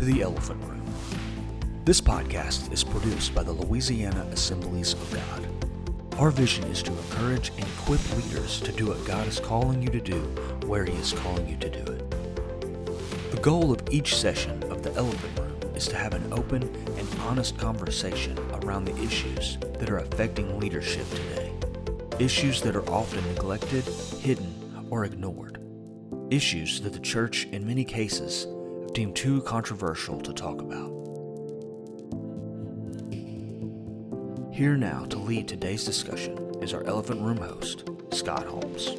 the Elephant Room. This podcast is produced by the Louisiana Assemblies of God. Our vision is to encourage and equip leaders to do what God is calling you to do where He is calling you to do it. The goal of each session of the Elephant Room is to have an open and honest conversation around the issues that are affecting leadership today. Issues that are often neglected, hidden, or ignored. Issues that the church, in many cases, have deemed too controversial to talk about. Here now to lead today's discussion is our Elephant Room host, Scott Holmes.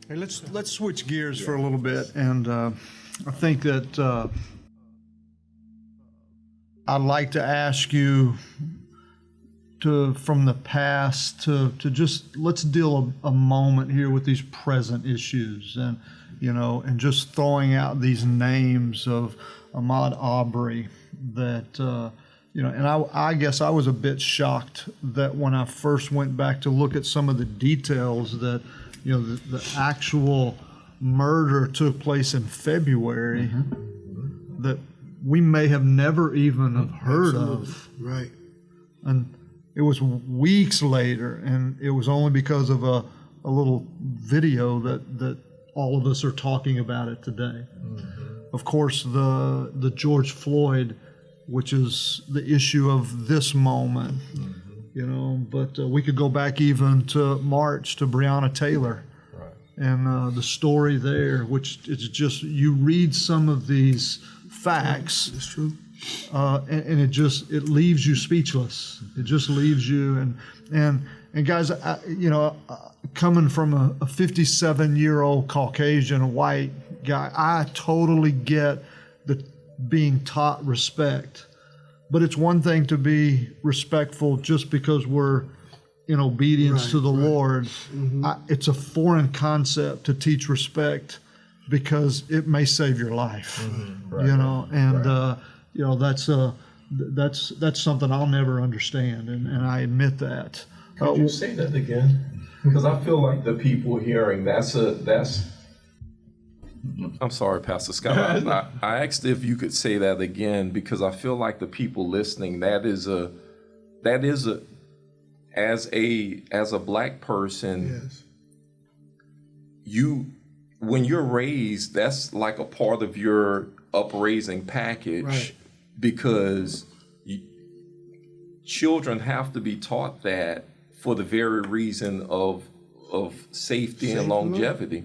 Hey, let's switch gears for a little bit, and I think that I'd like to ask you to, from the past, to just let's deal a moment here with these present issues, and and just throwing out these names of Ahmaud Arbery that and I guess I was a bit shocked that when I first went back to look at some of the details that the actual murder took place in February, that we may have never even have heard of. Right. And it was weeks later, and it was only because of a little video that all of us are talking about it today. Of course, the George Floyd, which is the issue of this moment, but we could go back even to March, to Breonna Taylor. And the story there, which is just, you read some of these facts. It's true. And it leaves you speechless. It just leaves you. And guys, coming from a 57-year-old Caucasian white guy, I totally get the being taught respect. But it's one thing to be respectful just because we're in obedience to the Lord. It's a foreign concept to teach respect because it may save your life. That's something I'll never understand, and I admit that. Could you say that again? Because I feel like the people hearing I'm sorry, Pastor Scott. I asked if you could say that again because I feel like the people listening, as a black person, yes. When you're raised, that's like a part of your upraising package, because children have to be taught that for the very reason of safety and longevity.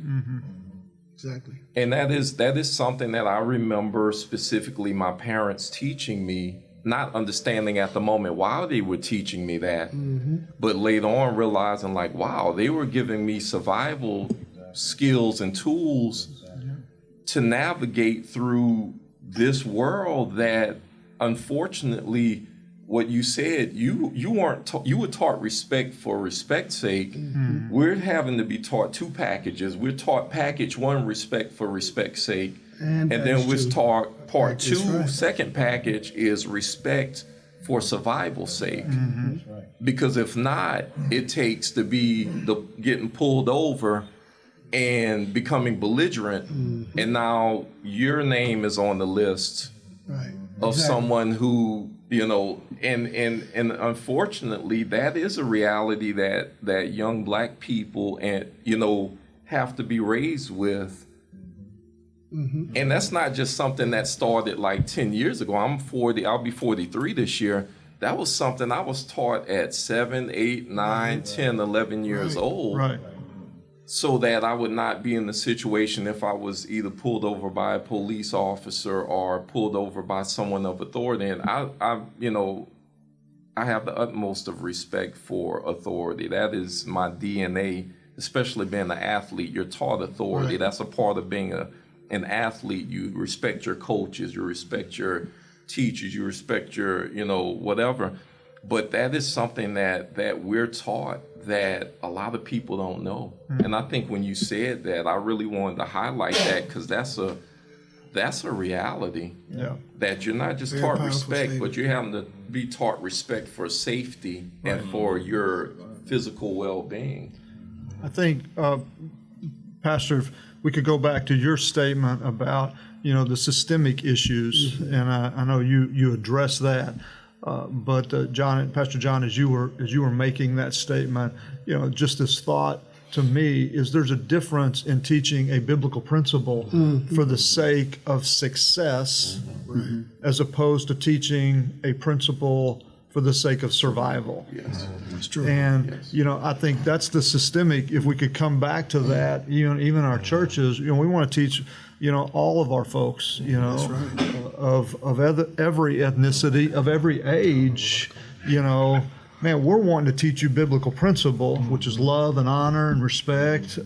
Exactly. And that is something that I remember specifically my parents teaching me, not understanding at the moment why they were teaching me that, but later on realizing like, wow, they were giving me survival skills and tools to navigate through this world that, unfortunately, what you said, you were taught respect for respect's sake. We're having to be taught two packages. We're taught package one, respect for respect's sake, and then we're taught part two, second package is respect for survival's sake. Because if not, it takes to be getting pulled over and becoming belligerent, and now your name is on the list of someone who, and unfortunately that is a reality that young black people have to be raised with. And that's not just something that started like 10 years ago. I'm 40, I'll be 43 this year. That was something I was taught at 7, 8, 9, 10, 11 years old. So that I would not be in the situation if I was either pulled over by a police officer or pulled over by someone of authority. And I have the utmost of respect for authority. That is my DNA, especially being an athlete. You're taught authority. That's a part of being an athlete. You respect your coaches, you respect your teachers, you respect your, whatever. But that is something that we're taught that a lot of people don't know. And I think when you said that, I really wanted to highlight that because that's a reality. That you're not just taught respect, but you're having to be taught respect for safety and for your physical well-being. I think Pastor, if we could go back to your statement about, the systemic issues, and I know you addressed that. But Pastor John, as you were making that statement, just this thought to me is there's a difference in teaching a biblical principle for the sake of success, as opposed to teaching a principle for the sake of survival. Yes. That's true. And I think that's the systemic. If we could come back to that, even our churches, we want to teach, all of our folks, That's right. of every ethnicity, of every age, man, we're wanting to teach you biblical principle, which is love and honor and respect.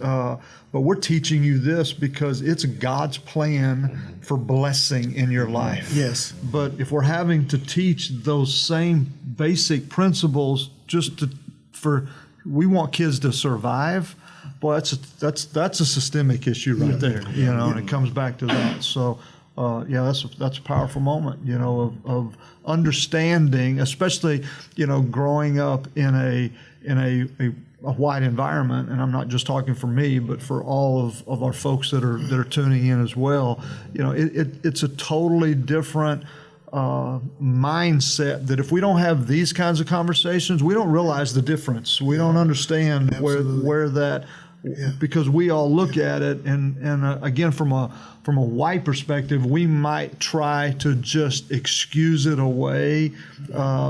But we're teaching you this because it's God's plan for blessing in your life. Yes. But if we're having to teach those same basic principles we want kids to survive, boy, that's a systemic issue right there, and it comes back to that. So, that's a powerful moment, of understanding, especially, growing up in a white environment, and I'm not just talking for me, but for all of our folks that are tuning in as well. It's a totally different mindset that if we don't have these kinds of conversations, we don't realize the difference. We don't understand where that. Yeah. Because we all look at it, and again, from a white perspective, we might try to just excuse it away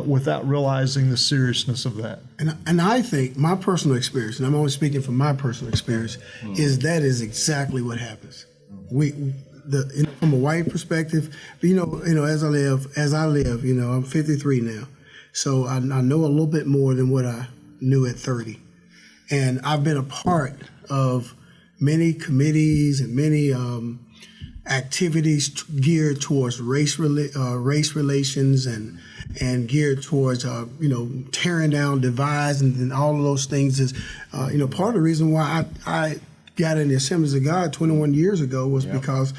without realizing the seriousness of that. And I think my personal experience, and I'm only speaking from my personal experience, is that is exactly what happens. From a white perspective, as I live, I'm 53 now, so I know a little bit more than what I knew at 30. And I've been a part of many committees and many activities geared towards race relations and geared towards tearing down divides and all of those things. Is part of the reason why I got in the Assemblies of God 21 years ago was because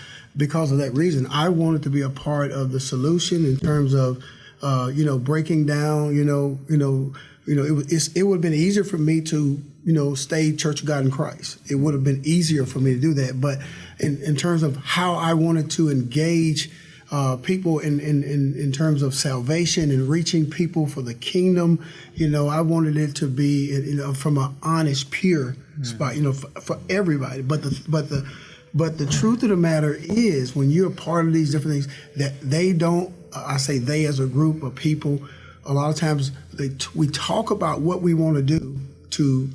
of that reason. I wanted to be a part of the solution in terms of breaking down. It would have been easier for me to stay Church of God in Christ. It would have been easier for me to do that. But in terms of how I wanted to engage people in terms of salvation and reaching people for the kingdom, I wanted it to be from an honest, pure spot, for everybody. But the truth of the matter is, when you're a part of these different things, that they don't. I say they as a group of people. A lot of times we talk about what we want to do to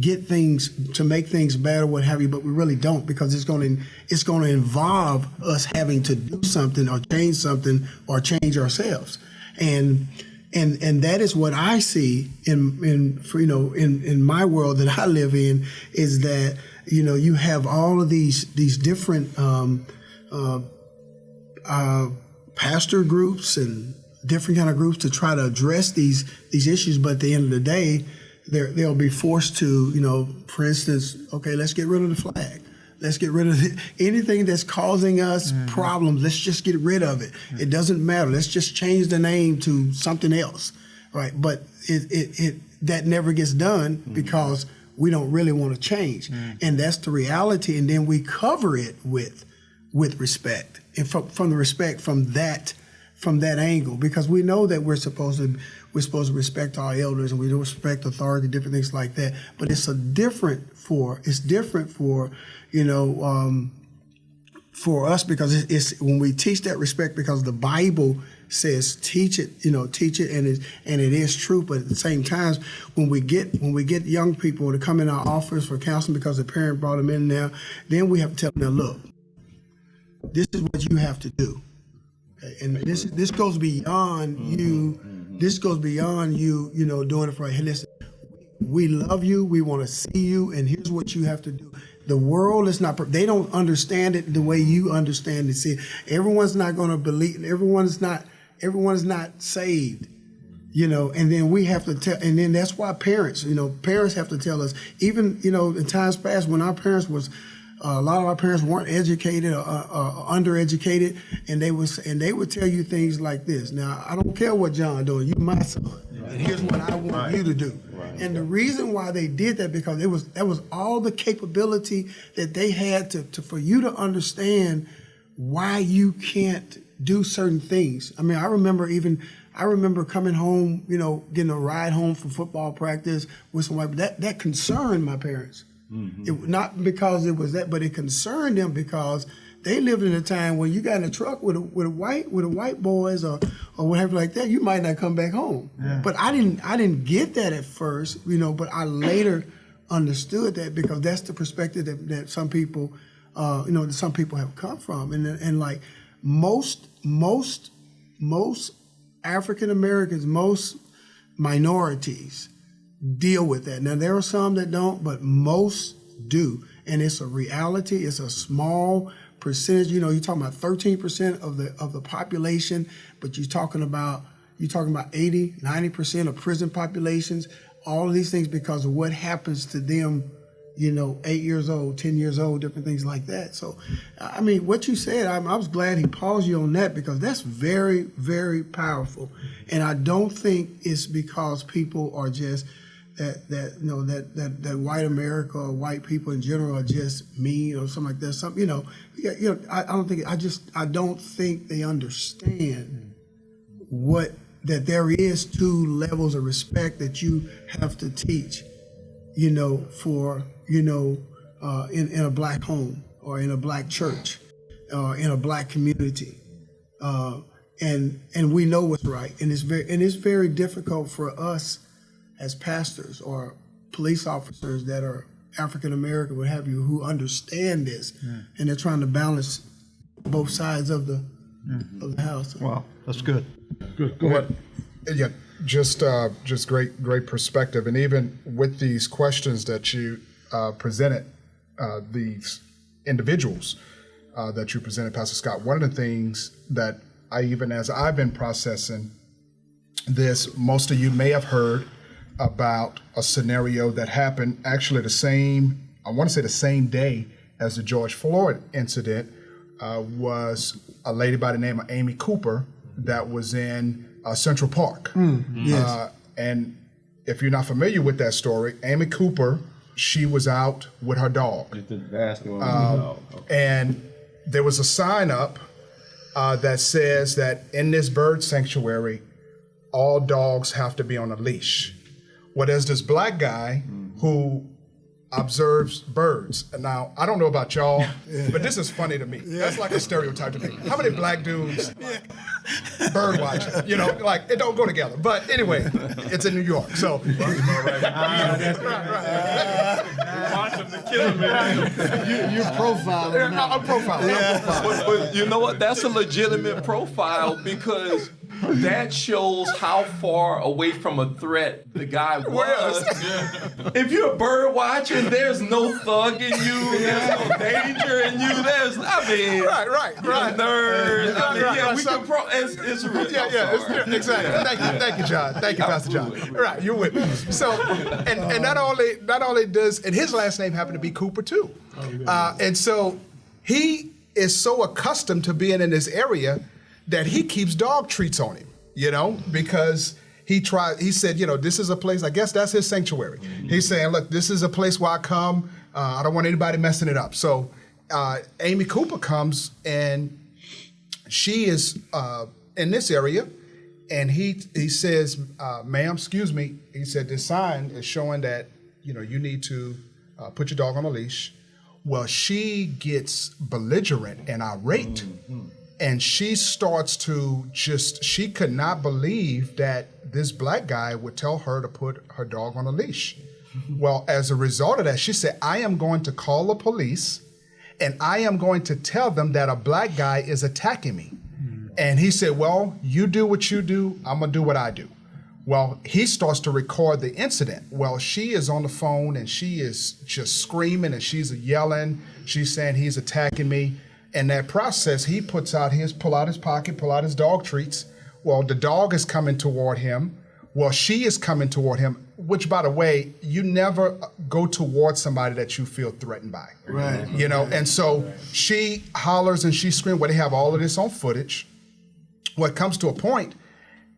get things, to make things better, what have you, but we really don't, because it's going to involve us having to do something or change ourselves. And that is what I see in my world that I live in, is that you have all of these different pastor groups and different kind of groups to try to address these issues, but at the end of the day, they'll be forced to, for instance, okay, let's get rid of the flag. Let's get rid of anything that's causing us problems. Let's just get rid of it. It doesn't matter. Let's just change the name to something else, right? But that never gets done because we don't really want to change, and that's the reality. And then we cover it with respect, and from the respect from that angle, because we know that we're supposed to respect our elders and we don't respect authority, different things like that. But it's different for us, because it's when we teach that respect, because the Bible says teach it, and it is true. But at the same time, when we get young people to come in our office for counseling because the parent brought them in there, then we have to tell them, now look, this is what you have to do. And this goes beyond you. This goes beyond you, doing it for, hey, listen, we love you, we want to see you, and here's what you have to do. The world is not, they don't understand it the way you understand it. See, everyone's not going to believe, everyone's not saved, and then we have to tell, and then that's why parents have to tell us, even, in times past when our parents was, a lot of our parents weren't educated or undereducated, and they would tell you things like this. Now, I don't care what John doing. You my son, and here's what I want you to do. Right. And the reason why they did that, because that was all the capability that they had to for you to understand why you can't do certain things. I mean, I remember coming home, you know, getting a ride home from football practice with some white, that concerned my parents. It, not because it was that, but it concerned them because they lived in a time when you got in a truck with a white boys or whatever like that, you might not come back home. Yeah. But I didn't get that at first, you know, but I later understood that because that's the perspective that some people, you know, that some people have come from. And like most African Americans, most minorities deal with that. Now there are some that don't, but most do. And it's a reality. It's a small percentage. You know, you're talking about 13% of the population, but you're talking about 80, 90% of prison populations, all of these things because of what happens to them, you know, 8 years old, 10 years old, different things like that. So, I mean, what you said, I was glad he paused you on that because that's very, very powerful. And I don't think it's because people are just that white America or white people in general are just mean or something like that. Something, you know, I don't think they understand that there is two levels of respect that you have to teach, you know, for, you know, in a black home or in a black church or in a black community. And we know what's right. And it's very difficult for us as pastors or police officers that are African American, what have you, who understand this, and they're trying to balance both sides of the house. Wow, that's good. Good. Go ahead. Yeah, just great perspective, and even with these questions that you presented, these individuals that you presented, Pastor Scott. One of the things that as I've been processing this, most of you may have heard about a scenario that happened actually the same day as the George Floyd incident. Was a lady by the name of Amy Cooper that was in Central Park. Yes. And if you're not familiar with that story, Amy Cooper, she was out with her dog. And there was a sign up that says that in this bird sanctuary, all dogs have to be on a leash. Well, there's this black guy who observes birds. And now, I don't know about y'all, but this is funny to me. That's like a stereotype to me. How many black dudes bird watching? You know, like, it don't go together. But anyway, it's in New York, so. You profiling. I'm profiling. But you know what? That's a legitimate profile because that shows how far away from a threat the guy was. If you're a bird watcher, there's no thug in you, there's no danger in you. There's, I mean, Right. Nerd. I mean, yeah, we can it's real. It's exactly. Thank you, John. Thank you, Pastor John. Right, you're with me. So, and not only does, and his last name happened to be Cooper too, and so he is so accustomed to being in this area that he keeps dog treats on him, you know, because he said, you know, this is a place, I guess that's his sanctuary. He's saying, look, this is a place where I come, I don't want anybody messing it up. So Amy Cooper comes and she is in this area and he says, ma'am, excuse me. He said, this sign is showing that, you know, you need to put your dog on a leash. Well, she gets belligerent and irate. And she starts to she could not believe that this black guy would tell her to put her dog on a leash. Well, as a result of that, she said, I am going to call the police and I am going to tell them that a black guy is attacking me. And he said, well, you do what you do, I'm gonna do what I do. Well, he starts to record the incident. Well, she is on the phone and she is just screaming and she's yelling. She's saying he's attacking me. In that process, he pull out his pocket, pull out his dog treats. Well, the dog is coming toward him. Well, she is coming toward him, which, by the way, you never go towards somebody that you feel threatened by. Right. You know, and so she hollers and she screams. Well, they have all of this on footage. Well, it comes to a point,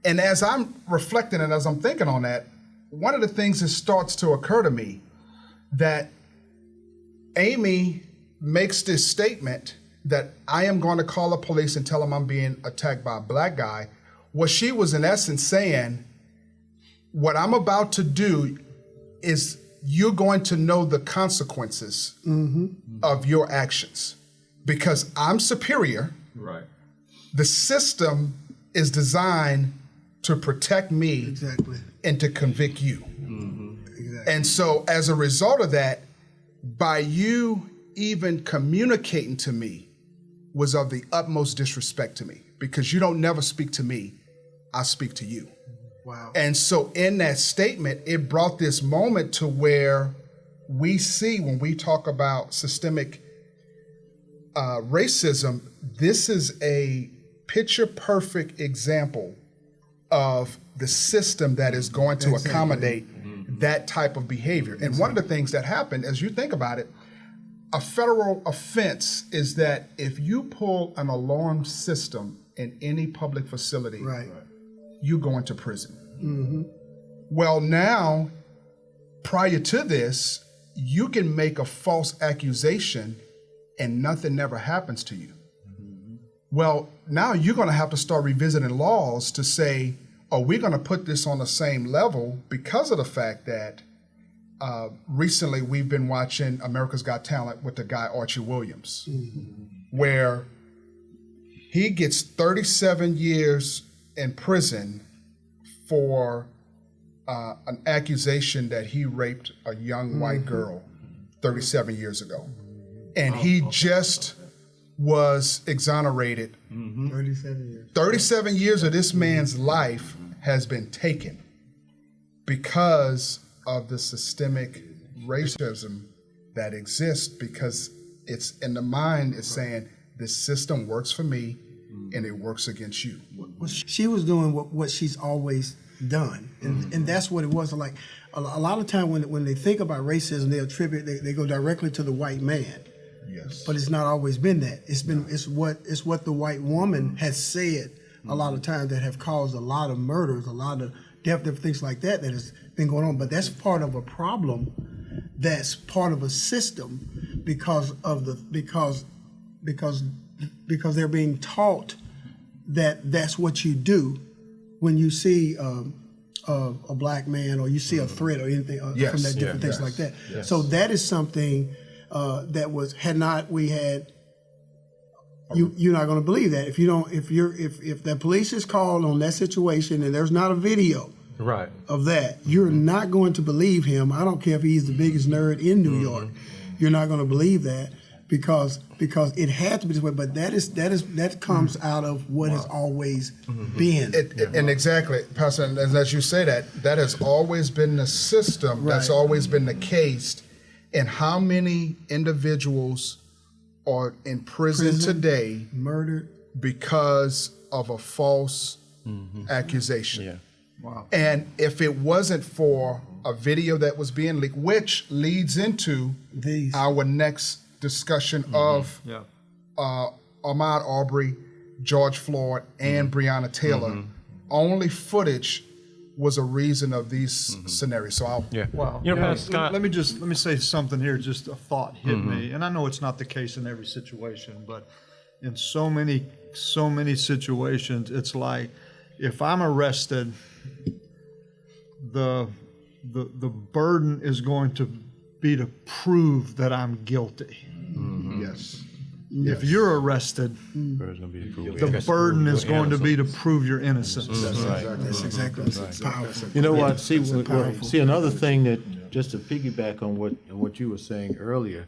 and as I'm reflecting and as I'm thinking on that, one of the things that starts to occur to me that Amy makes this statement that I am going to call the police and tell them I'm being attacked by a black guy. What she was in essence saying, what I'm about to do is you're going to know the consequences of your actions because I'm superior. Right. The system is designed to protect me Exactly. and to convict you. Exactly. And so as a result of that, by you even communicating to me was of the utmost disrespect to me because you don't never speak to me, I speak to you. Wow. And so in that statement, it brought this moment to where we see when we talk about systemic racism, this is a picture perfect example of the system that is going to accommodate that type of behavior. And one of the things that happened, as you think about it, a federal offense is that if you pull an alarm system in any public facility, you go into prison. Well, now, prior to this, you can make a false accusation and nothing never happens to you. Well, now you're going to have to start revisiting laws to say, are we going to put this on the same level because of the fact that recently we've been watching America's Got Talent with the guy Archie Williams, where he gets 37 years in prison for an accusation that he raped a young white girl 37 years ago. And he just was exonerated. 37 years. 37 years of this man's life has been taken because of the systemic racism that exists, because it's in the mind, it's saying this system works for me and it works against you. Well, she was doing what she's always done, and that's what it was. Like a lot of time when they think about racism, they go directly to the white man. Yes. But it's not always been that. It's what the white woman has said a lot of times that have caused a lot of murders, a lot of different things like that has been going on. But that's part of a problem. That's part of a system because they're being taught that that's what you do when you see a black man or you see a threat or anything from that different things like that. Yes. So that is something that was you're not going to believe that if the police is called on that situation and there's not a video of that, you're not going to believe him. I don't care if he's the biggest nerd in New York. You're not going to believe that because it had to be this way. But that comes out of what has always been. And exactly, Pastor, and as you say that has always been the system. Right. That's always been the case. And how many individuals are in prison today Murdered because of a false accusation? Yeah. Wow. And if it wasn't for a video that was being leaked, which leads into our next discussion of Ahmaud Arbery, George Floyd, and Breonna Taylor, only footage was a reason of these scenarios. So Wow. You know, Pastor Scott, let me say something here. Just a thought hit me, and I know it's not the case in every situation, but in so many situations, it's like if I'm arrested, the burden is going to be to prove that I'm guilty. yes. If you're arrested, the burden is going to be to prove your innocence. That's exactly it's powerful. You know what? See, another thing that, just to piggyback on what you were saying earlier,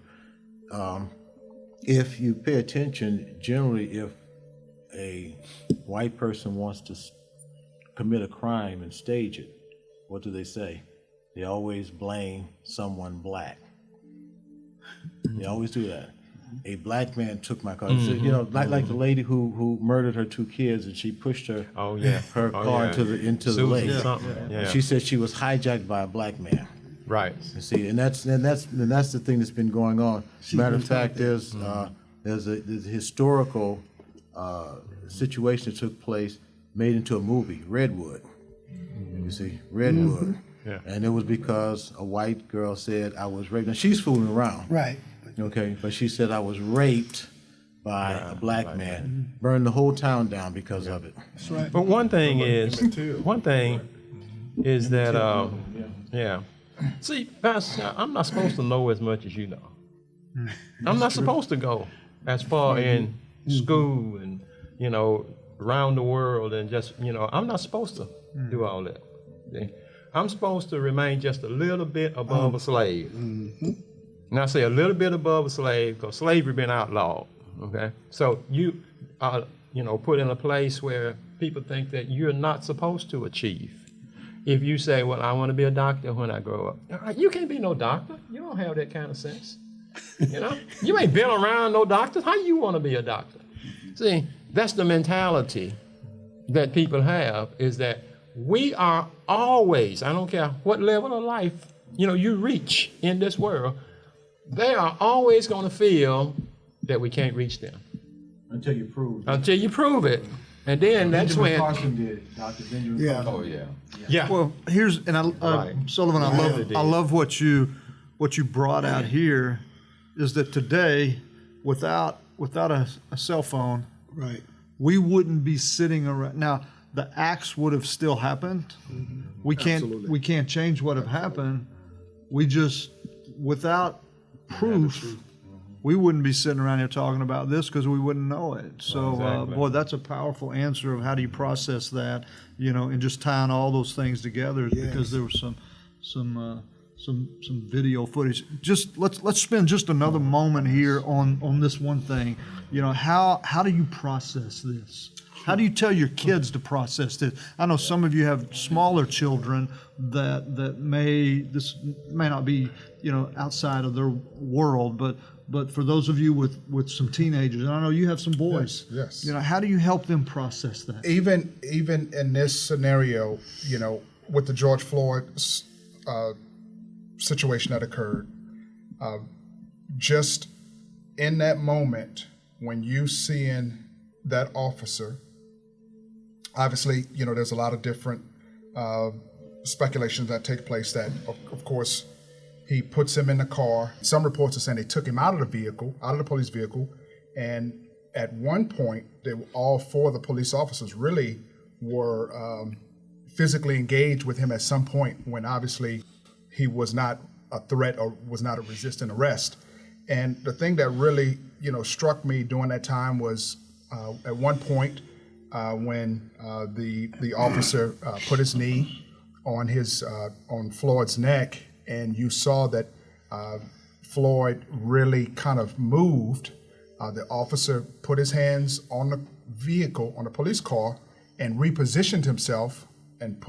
if you pay attention, generally, if a white person wants to commit a crime and stage it, what do they say? They always blame someone black. They always do that. A black man took my car. So, you know, like the lady who murdered her 2 kids, and she pushed her car into the lake. Yeah. She said she was hijacked by a black man. Right. You see, and that's the thing that's been going on. Matter of fact, there's a historical situation that took place, made into a movie, Redwood. You see, Redwood. Yeah. And it was because a white girl said I was raped. And she's fooling around. Right. Okay, but she said I was raped by a black man. Burned the whole town down because of it. That's right. But one thing is that, yeah. See, Pastor, I'm not supposed to know as much as you know. I'm not supposed to go as far in school and, around the world and just, I'm not supposed to do all that. See? I'm supposed to remain just a little bit above a slave. And I say a little bit above a slave because slavery been outlawed, okay? So you are, put in a place where people think that you're not supposed to achieve. If you say, well, I want to be a doctor when I grow up, you can't be no doctor. You don't have that kind of sense. You ain't been around no doctors. How you want to be a doctor? See, that's the mentality that people have, is that we are always, I don't care what level of life, you reach in this world, they are always going to feel that we can't reach them. Until you prove it. Until you prove it. And then that's Benjamin when. Carson did it. Dr. Benjamin Yeah. Carson. Oh yeah. Yeah. Well, here's Right. Sullivan. I love what you brought out here, is that today, without a cell phone, Right. we wouldn't be sitting around. Now, the acts would have still happened. We can't change what have happened. We just, without proof, we wouldn't be sitting around here talking about this because we wouldn't know it. So, Exactly. boy, that's a powerful answer of how do you process that, and just tying all those things together, because there was some video footage. Just let's spend just another moment here on this one thing. How do you process this? How do you tell your kids to process this? I know some of you have smaller children that this may not be outside of their world, but for those of you with some teenagers, and I know you have some boys. Yes. How do you help them process that? Even in this scenario, with the George Floyd situation that occurred, just in that moment when you seeing that officer, obviously, there's a lot of different speculations that take place that, of course, he puts him in the car. Some reports are saying they took him out of the police vehicle, and at one point, all four of the police officers really were physically engaged with him at some point when obviously he was not a threat or was not a resistant arrest. And the thing that really, struck me during that time was at one point when the officer put his knee on Floyd's neck, and you saw that Floyd really kind of moved. The officer put his hands on the vehicle, on the police car, and repositioned himself and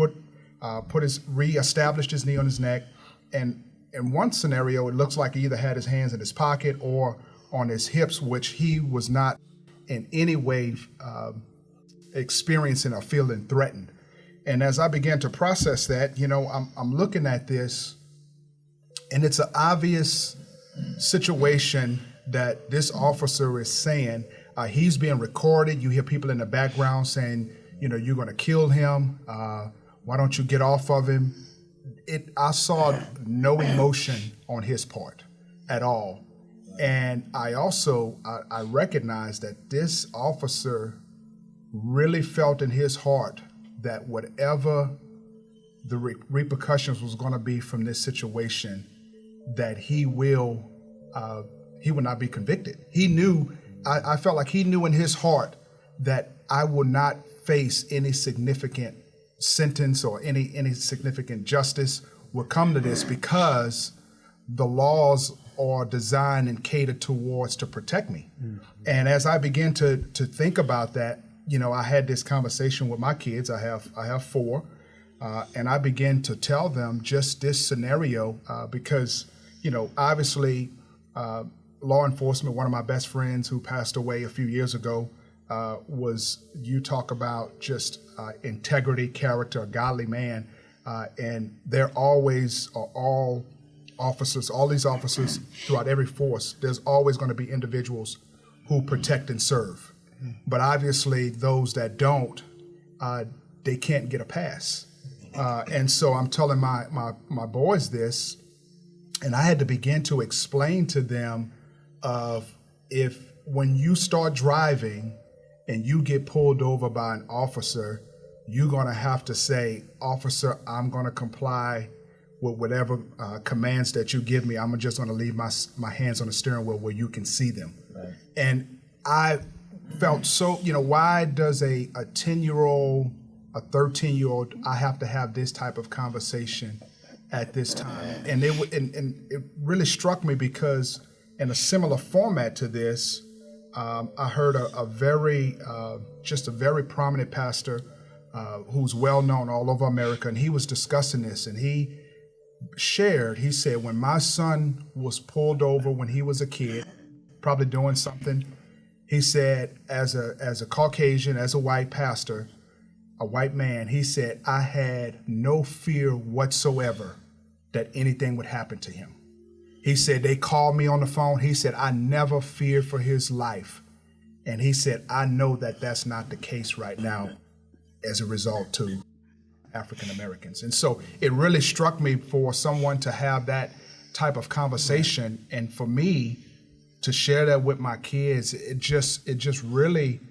reestablished his knee on his neck. And in one scenario, it looks like he either had his hands in his pocket or on his hips, which he was not in any way experiencing or feeling threatened. And as I began to process that, I'm looking at this, and it's an obvious situation that this officer is saying. He's being recorded. You hear people in the background saying, you're going to kill him. Why don't you get off of him? I saw no emotion on his part at all. And I also, I recognized that this officer really felt in his heart that whatever the repercussions was going to be from this situation, that he will not be convicted. He knew, I felt like he knew in his heart that I will not face any significant sentence or any significant justice will come to this, because the laws are designed and catered towards to protect me. And as I began to think about that, I had this conversation with my kids. I have four, and I began to tell them just this scenario because, obviously, law enforcement, one of my best friends who passed away a few years ago, you talk about just integrity, character, a godly man, and there always are all these officers throughout every force, there's always going to be individuals who protect and serve. But obviously those that don't, they can't get a pass. And so I'm telling my boys this, and I had to begin to explain to them of if when you start driving and you get pulled over by an officer, you're going to have to say, officer, I'm going to comply with whatever commands that you give me. I'm just going to leave my hands on the steering wheel where you can see them. Right. And I felt so, why does a 10-year-old, a 13-year-old, I have to have this type of conversation at this time? And it really struck me because in a similar format to this, I heard a very prominent pastor who's well known all over America, and he was discussing this, and he said, when my son was pulled over when he was a kid, probably doing something, he said, as a Caucasian, as a white pastor, a white man, he said, I had no fear whatsoever that anything would happen to him. He said, they called me on the phone. He said, I never feared for his life. And he said, I know that that's not the case right now as a result to African Americans. And so it really struck me for someone to have that type of conversation. And for me to share that with my kids, it just really,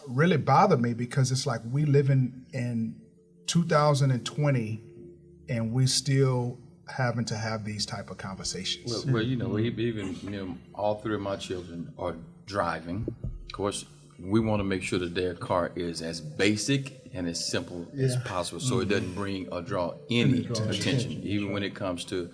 really bothered me, because it's like we live in 2020 and we still having to have these type of conversations. Well, even all three of my children are driving. Of course, we want to make sure that their car is as basic and as simple as possible, so it doesn't bring or draw any attention. Even when it comes to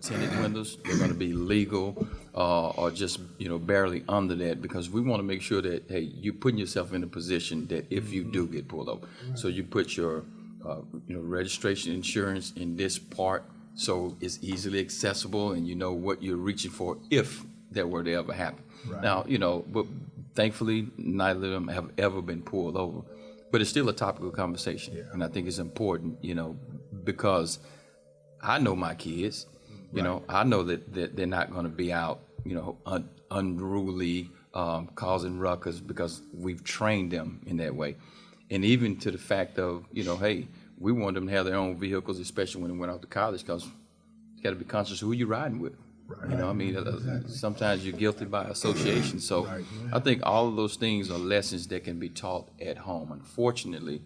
tinted windows, they're going to be legal or just barely under that, because we want to make sure that, hey, you're putting yourself in a position that if you do get pulled over, so you put your registration insurance in this part, so it's easily accessible and you know what you're reaching for if that were to ever happen. Right. Now, but thankfully neither of them have ever been pulled over, but it's still a topical conversation. Yeah. And I think it's important, because I know my kids, I know that they're not going to be out, unruly, causing ruckus, because we've trained them in that way. And even to the fact of, hey, we want them to have their own vehicles, especially when they went off to college, because you got to be conscious of who you're riding with. Right. Sometimes you're guilty by association. So I think all of those things are lessons that can be taught at home. Unfortunately,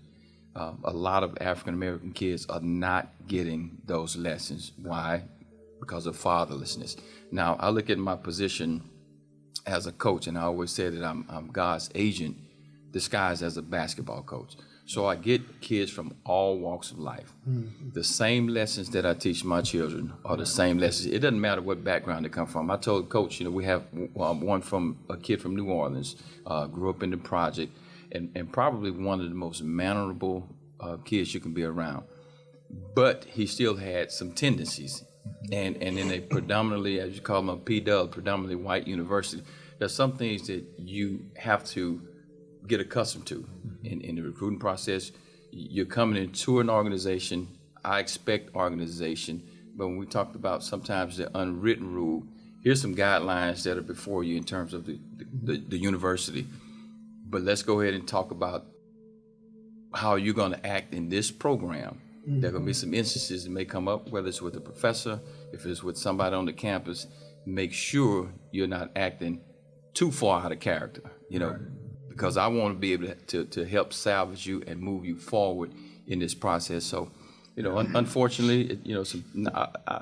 a lot of African American kids are not getting those lessons. Why? Because of fatherlessness. Now, I look at my position as a coach, and I always say that I'm God's agent disguised as a basketball coach. So I get kids from all walks of life. Mm-hmm. The same lessons that I teach my children are the same lessons. It doesn't matter what background they come from. I told Coach, we have one from a kid from New Orleans, grew up in the project, and probably one of the most mannerable kids you can be around. But he still had some tendencies. And in a predominantly, as you call them, a P-Dub, predominantly white university, there's some things that you have to get accustomed to in the recruiting process. You're coming into an organization. I expect organization, but when we talked about sometimes the unwritten rule, here's some guidelines that are before you in terms of the university. But let's go ahead and talk about how you're going to act in this program. Mm-hmm. There are going to be some instances that may come up, whether it's with a professor, if it's with somebody on the campus. Make sure you're not acting too far out of character, right. Because I want to be able to help salvage you and move you forward in this process. So, unfortunately,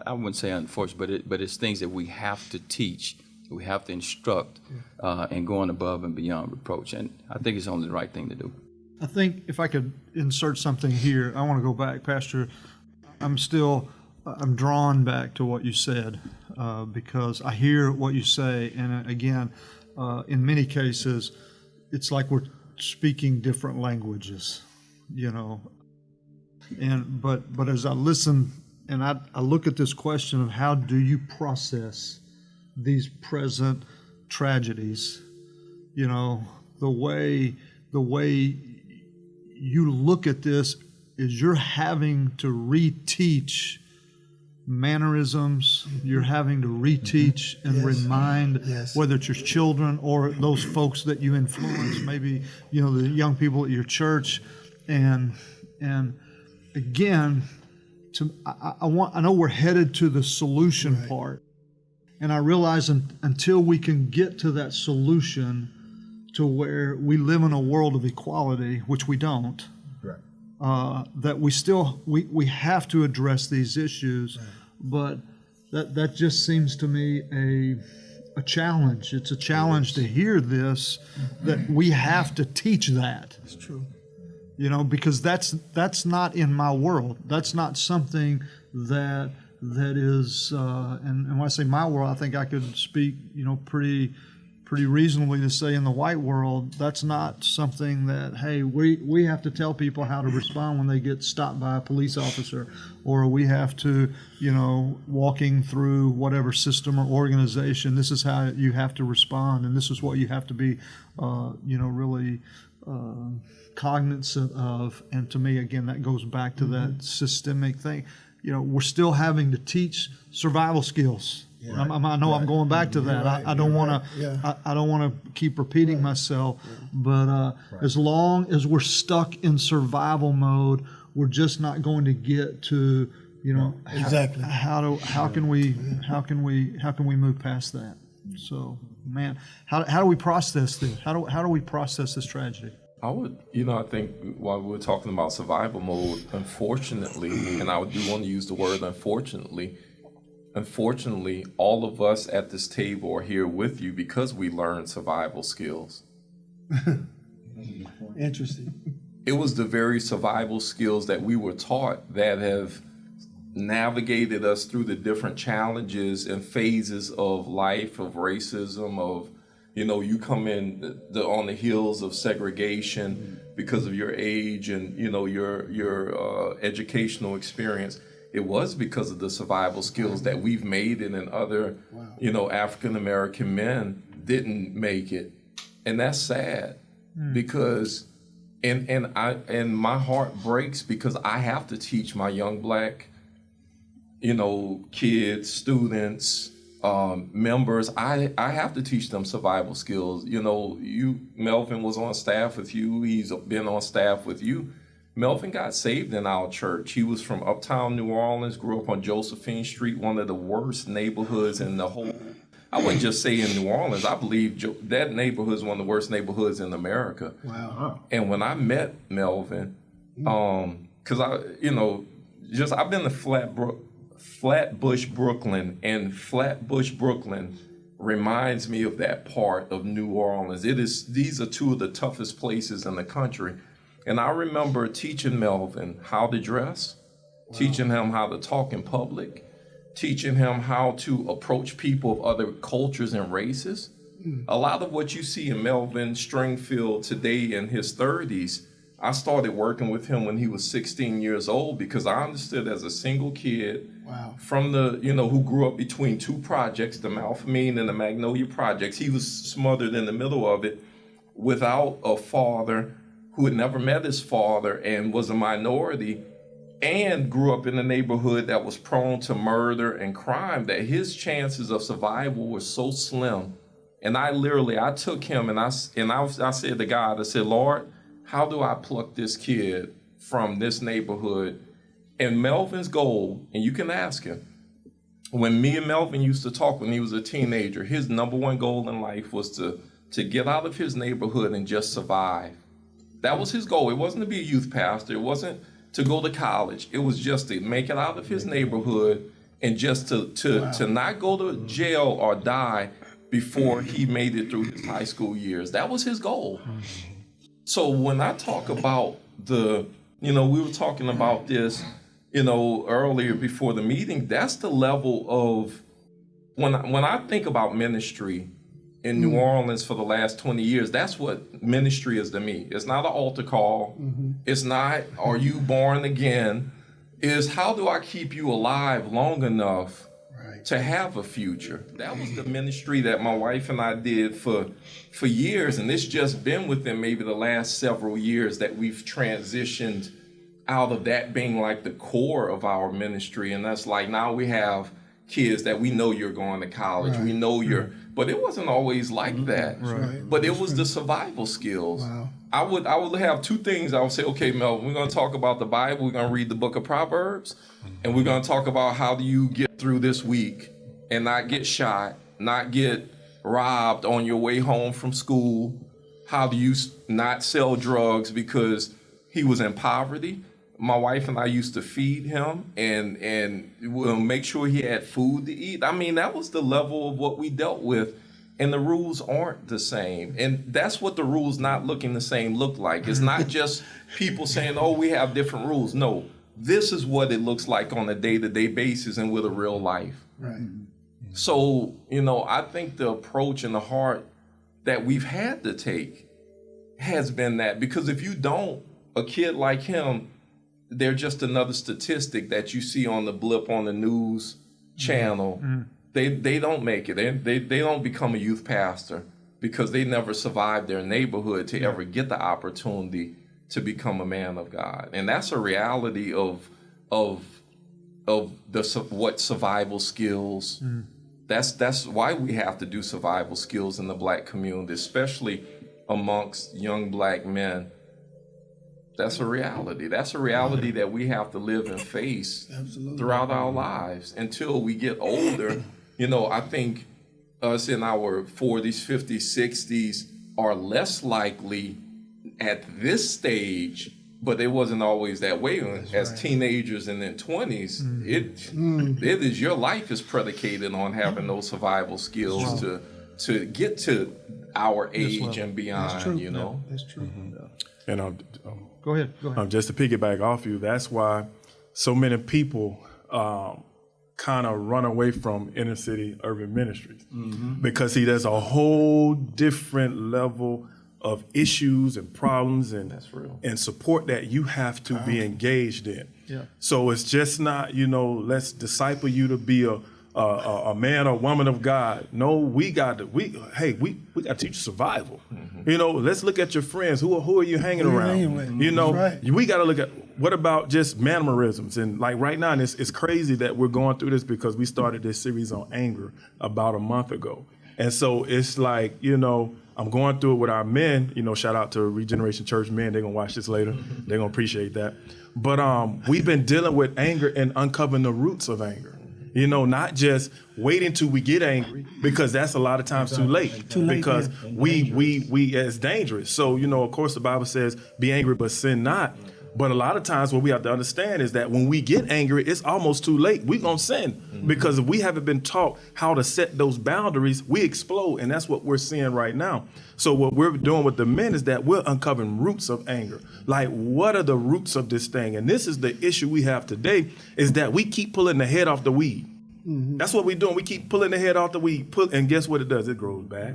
I wouldn't say unfortunately, but it's things that we have to teach, we have to instruct, and going above and beyond reproach. And I think it's only the right thing to do. I think if I could insert something here, I want to go back, Pastor. I'm drawn back to what you said, because I hear what you say, and again, in many cases, it's like we're speaking different languages, And but as I listen and I look at this question of how do you process these present tragedies, the way you look at this is you're having to reteach mannerisms, you're having to reteach and remind, whether it's your children or those folks that you influence, maybe the young people at your church, and again, I know we're headed to the solution part, and I realize until we can get to that solution, to where we live in a world of equality, which we don't, that we have to address these issues, but that just seems to me a challenge. It's a challenge to hear this, that we have to teach that. It's true. Because that's not in my world. That's not something that is, and when I say my world, I think I could speak, pretty reasonably to say in the white world, that's not something that, hey, we have to tell people how to respond when they get stopped by a police officer, or we have to, walking through whatever system or organization, this is how you have to respond, and this is what you have to be, really cognizant of. And to me, again, that goes back to that systemic thing. We're still having to teach survival skills. I know I'm going back to that. I don't want to. I don't want to keep repeating myself. But as long as we're stuck in survival mode, we're just not going to get to exactly how can we move past that? So, man, how do we process this? How do we process this tragedy? I think while we're talking about survival mode, unfortunately, and I do want to use the word unfortunately, all of us at this table are here with you because we learned survival skills. Interesting. It was the very survival skills that we were taught that have navigated us through the different challenges and phases of life, of racism, of you come in on the heels of segregation because of your age and your educational experience. It was because of the survival skills that we've made it, and other African American men didn't make it, and that's sad because and my heart breaks because I have to teach my young black kids, students, members, I have to teach them survival skills. Melvin was on staff with you. He's been on staff with you. Melvin got saved in our church. He was from uptown New Orleans, grew up on Josephine Street, one of the worst neighborhoods in the whole, I wouldn't just say in New Orleans. I believe that neighborhood is one of the worst neighborhoods in America. Wow. And when I met Melvin, because I've been to Flatbush, Brooklyn, and Flatbush, Brooklyn reminds me of that part of New Orleans. These are two of the toughest places in the country. And I remember teaching Melvin how to dress, teaching him how to talk in public, teaching him how to approach people of other cultures and races. A lot of what you see in Melvin Stringfield today in his 30s, I started working with him when he was 16 years old because I understood as a single kid from who grew up between two projects, the Malfamine and the Magnolia projects. He was smothered in the middle of it without a father, who had never met his father and was a minority, and grew up in a neighborhood that was prone to murder and crime, that his chances of survival were so slim. And I took him and I said to God, I said, Lord, how do I pluck this kid from this neighborhood? And Melvin's goal, and you can ask him, when me and Melvin used to talk when he was a teenager, his number one goal in life was to get out of his neighborhood and just survive. That was his goal. It wasn't to be a youth pastor. It wasn't to go to college. It was just to make it out of his neighborhood and just to not go to jail or die before he made it through his high school years. That was his goal. So when I talk about we were talking about this, earlier before the meeting, that's the level of, when I think about ministry in New Orleans for the last 20 years, that's what ministry is to me. It's not an altar call. It's not, are you born again? Is how do I keep you alive long enough to have a future? That was the ministry that my wife and I did for years, and it's just been within maybe the last several years that we've transitioned out of that being like the core of our ministry. And that's like, now we have kids that we know you're going to college. But it wasn't always like that. But it was the survival skills. I would have two things. I would say, okay, Mel, we're going to talk about the Bible. We're going to read the book of Proverbs, and we're going to talk about how do you get through this week and not get shot, not get robbed on your way home from school. How do you not sell drugs because he was in poverty? My wife and I used to feed him and we'll make sure he had food to eat. I mean, that was the level of what we dealt with. And the rules aren't the same. And that's what the rules not looking the same look like. It's not just people saying, oh, we have different rules. No, this is what it looks like on a day-to-day basis and with a real life. Right. So, I think the approach and the heart that we've had to take has been that. Because if you don't, a kid like him, they're just another statistic that you see on the blip on the news channel. Mm-hmm. They don't make it. They don't become a youth pastor because they never survived their neighborhood to ever get the opportunity to become a man of God. And that's a reality of what survival skills. Mm. That's why we have to do survival skills in the Black community, especially amongst young Black men. That's a reality. That's a reality that we have to live and face throughout our lives until we get older. I think us in our 40s, 50s, 60s are less likely at this stage, but it wasn't always that way. As teenagers and then 20s, it is your life is predicated on having those survival skills to get to our age and beyond. That's true. That's true. Mm-hmm. And Go ahead. just to piggyback off you, that's why so many people kind of run away from inner city urban ministries, because there's a whole different level of issues and problems and that's real. And support that you have to be engaged in. Yeah. So it's just not, let's disciple you to be a man or woman of God. No, we got to teach survival. Mm-hmm. Let's look at your friends. Who are you hanging around? We got to look at what about just mannerisms. And like right now, and it's crazy that we're going through this because we started this series on anger about a month ago. And so it's like, I'm going through it with our men, shout out to Regeneration Church men. They're going to watch this later. They're going to appreciate that. But we've been dealing with anger and uncovering the roots of anger. Not just waiting till we get angry, because that's a lot of times too late. Because it's dangerous. So, of course, the Bible says, be angry, but sin not. But a lot of times what we have to understand is that when we get angry, it's almost too late. We're going to sin because if we haven't been taught how to set those boundaries, we explode. And that's what we're seeing right now. So what we're doing with the men is that we're uncovering roots of anger. Like, what are the roots of this thing? And this is the issue we have today, is that we keep pulling the head off the weed. Mm-hmm. That's what we're doing. We keep pulling the head off the weed, and guess what it does? It grows back,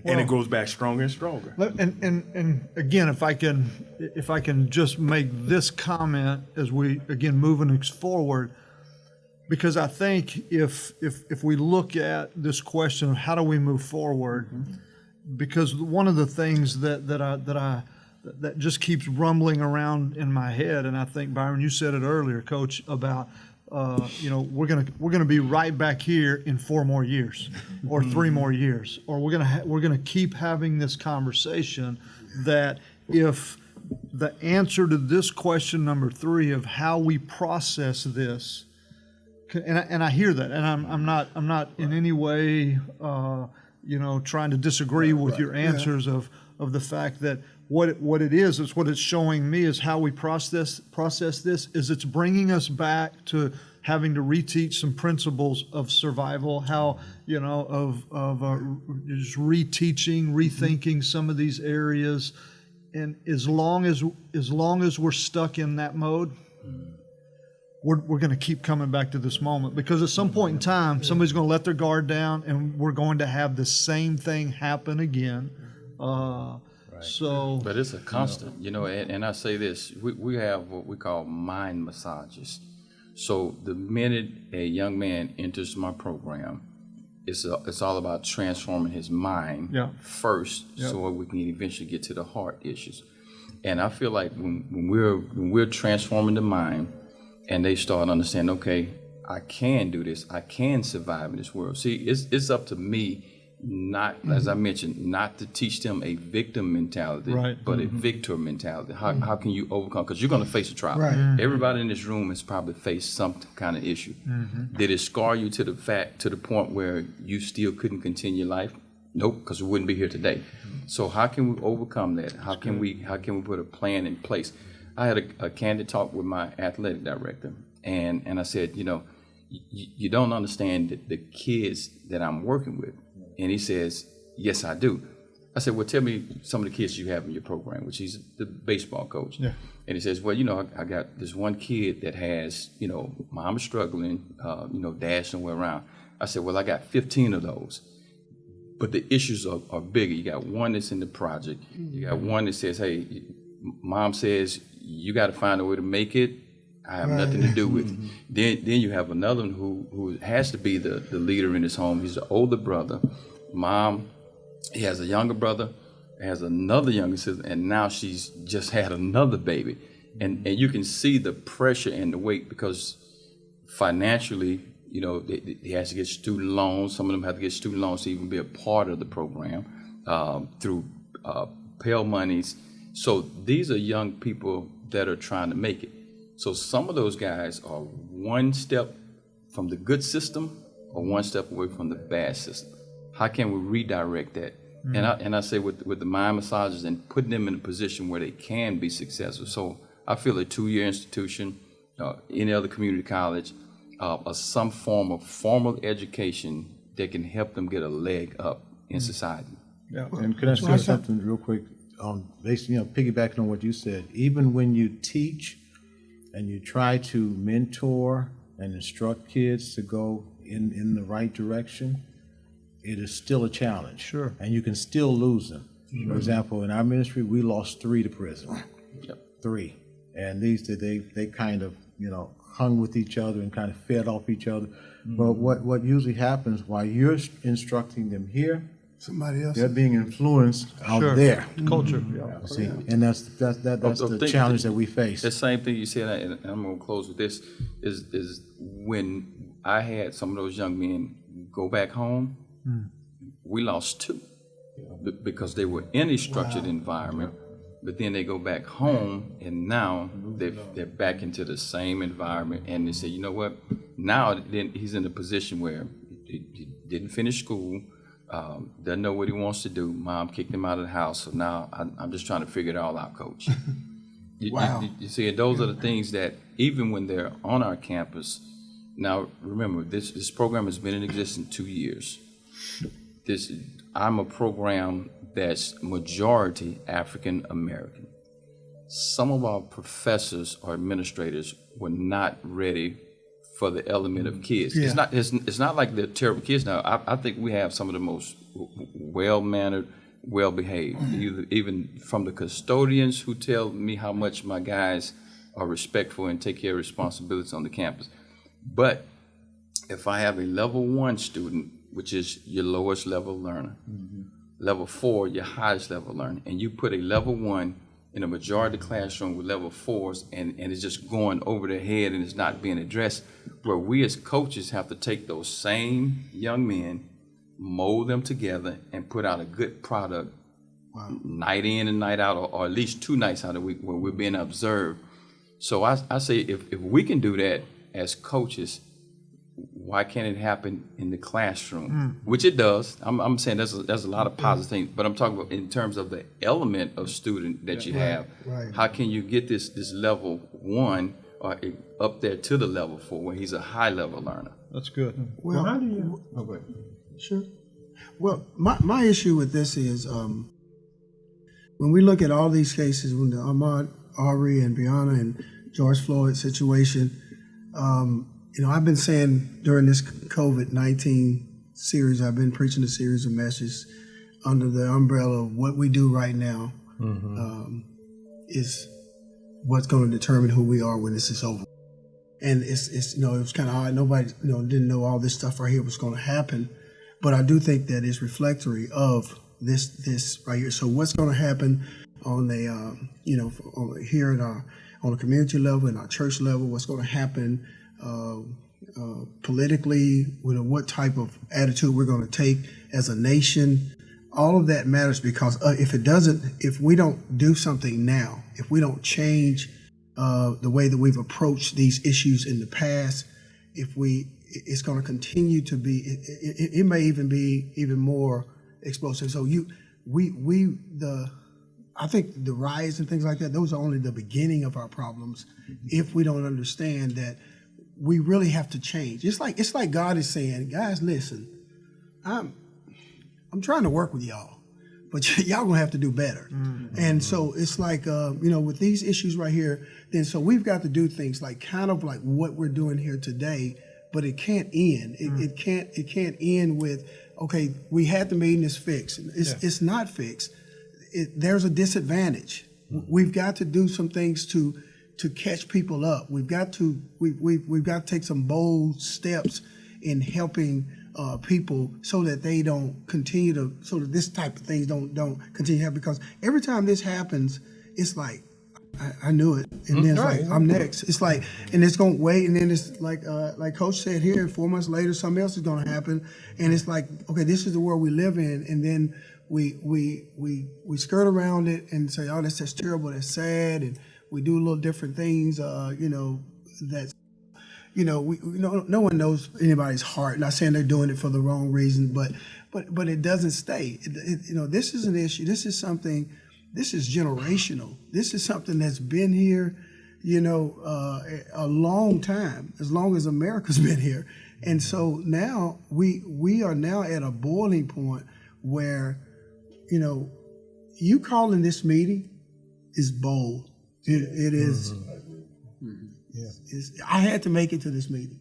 and it grows back stronger and stronger. And again, if I can just make this comment as we again moving forward, because I think if we look at this question of how do we move forward, because one of the things that just keeps rumbling around in my head, and I think Byron, you said it earlier, Coach, about. We're gonna be right back here in 4 more years, or 3 more years, or we're gonna keep having this conversation. That if the answer to this question number 3 of how we process this, and I hear that, and I'm not in any way trying to disagree with your answers of the fact that. What it is what it's showing me is how we process this is it's bringing us back to having to reteach some principles of survival, how just reteaching, rethinking some of these areas, and as long as we're stuck in that mode, we're going to keep coming back to this moment, because at some point in time somebody's going to let their guard down and we're going to have the same thing happen again. So, but it's a constant, and I say this, we have what we call mind massages. So the minute a young man enters my program, it's all about transforming his mind first, so we can eventually get to the heart issues. And I feel like when we're transforming the mind, and they start understanding, okay, I can do this, I can survive in this world. See, it's up to me not, as I mentioned, not to teach them a victim mentality, Right. but a victor mentality. How can you overcome? Because you're going to face a trial. Right. Everybody in this room has probably faced some kind of issue. Did it scar you to the point where you still couldn't continue life? Nope, because we wouldn't be here today. So how can we overcome that? How can we put a plan in place? I had a candid talk with my athletic director, and I said, you don't understand the kids that I'm working with. And he says, yes, I do. I said, well, tell me some of the kids you have in your program, which he's the baseball coach. Yeah. And he says, well, I got this one kid that has, mom is struggling, dad's somewhere around. I said, well, I got 15 of those. But the issues are bigger. You got one that's in the project. You got one that says, hey, mom says, you got to find a way to make it. I have nothing to do with it. Then you have another one who has to be the leader in his home. He's the older brother. Mom, he has a younger brother, has another younger sister, and now she's just had another baby. And you can see the pressure and the weight because financially, he has to get student loans. Some of them have to get student loans to even be a part of the program through Pell monies. So these are young people that are trying to make it. So some of those guys are one step from the good system or one step away from the bad system. How can we redirect that? And I say with the mind massages and putting them in a position where they can be successful. So I feel a 2-year institution, any other community college, some form of formal education that can help them get a leg up in society. Yeah. And can I say something real quick? Basically, piggybacking on what you said, even when you teach and you try to mentor and instruct kids to go in the right direction, it is still a challenge. Sure. And you can still lose them. For example, in our ministry, we lost 3 to prison. Yep. 3. And they kind of, hung with each other and kind of fed off each other. But what usually happens while you're instructing them here, Somebody else. they're being influenced out there. Culture. See, and that's the challenge that we face. The same thing you said, and I'm going to close with this, is when I had some of those young men go back home, we lost 2 because they were in a structured environment, but then they go back home and now they're back into the same environment and they say, you know what, now then he's in a position where he didn't finish school, doesn't know what he wants to do. Mom kicked him out of the house, so now I'm just trying to figure it all out, Coach. You see, those are the things that even when they're on our campus, now remember, this program has been in existence 2 years. I'm a program that's majority African American. Some of our professors or administrators were not ready for the element of kids. Yeah. It's not like they're terrible kids now. I think we have some of the most well-mannered, well-behaved, even from the custodians who tell me how much my guys are respectful and take care of responsibilities on the campus. But if I have a level 1 student, which is your lowest level learner, level 4, your highest level learner, and you put a level 1 in a majority classroom with level 4s and it's just going over their head and it's not being addressed, where we as coaches have to take those same young men, mold them together and put out a good product night in and night out, or at least 2 nights out of the week where we're being observed. So I say if we can do that as coaches, why can't it happen in the classroom? Which it does. I'm saying there's a lot of positive things, but I'm talking about in terms of the element of student that you have. Right. How can you get this level 1 or up there to the level 4 where he's a high level learner? That's good. Well, How do you? Sure. Well, my issue with this is when we look at all these cases, when the Ahmaud Arbery and Breonna and George Floyd situation, I've been saying during this COVID-19 series, I've been preaching a series of messages under the umbrella of what we do right now is what's going to determine who we are when this is over. And it's it was kind of odd. Nobody didn't know all this stuff right here was going to happen, but I do think that it's reflectory of this right here. So what's going to happen on the here at on a community level and our church level? What's going to happen politically? What type of attitude we're going to take as a nation. All of that matters because if we don't do something now, if we don't change the way that we've approached these issues in the past, it's going to continue to be. It may even be even more explosive. So I think the riots and things like that, those are only the beginning of our problems if we don't understand that we really have to change. It's like God is saying, guys, listen, I'm trying to work with y'all, but y'all gonna have to do better. Mm-hmm. And so it's like, with these issues right here, then so we've got to do things like kind of like what we're doing here today, but it can't end. It can't end with, okay, we had the meeting, it's fixed. It's not fixed. There's a disadvantage. We've got to do some things to catch people up. We've got to take some bold steps in helping people so that they don't continue to, so that this type of things don't continue to happen. Because every time this happens, it's like, I knew it, and then it's like I'm next. It's like, and it's gonna wait, and then it's like Coach said here, 4 months later, something else is gonna happen, and it's like, okay, this is the world we live in, and then we skirt around it and say, oh, that's terrible, that's sad, and we do little different things, that's. No one knows anybody's heart. Not saying they're doing it for the wrong reason, but it doesn't stay. This is an issue. This is something. This is generational. This is something that's been here, a long time, as long as America's been here. And so now we are now at a boiling point where, you calling this meeting is bold. It is. I had to make it to this meeting.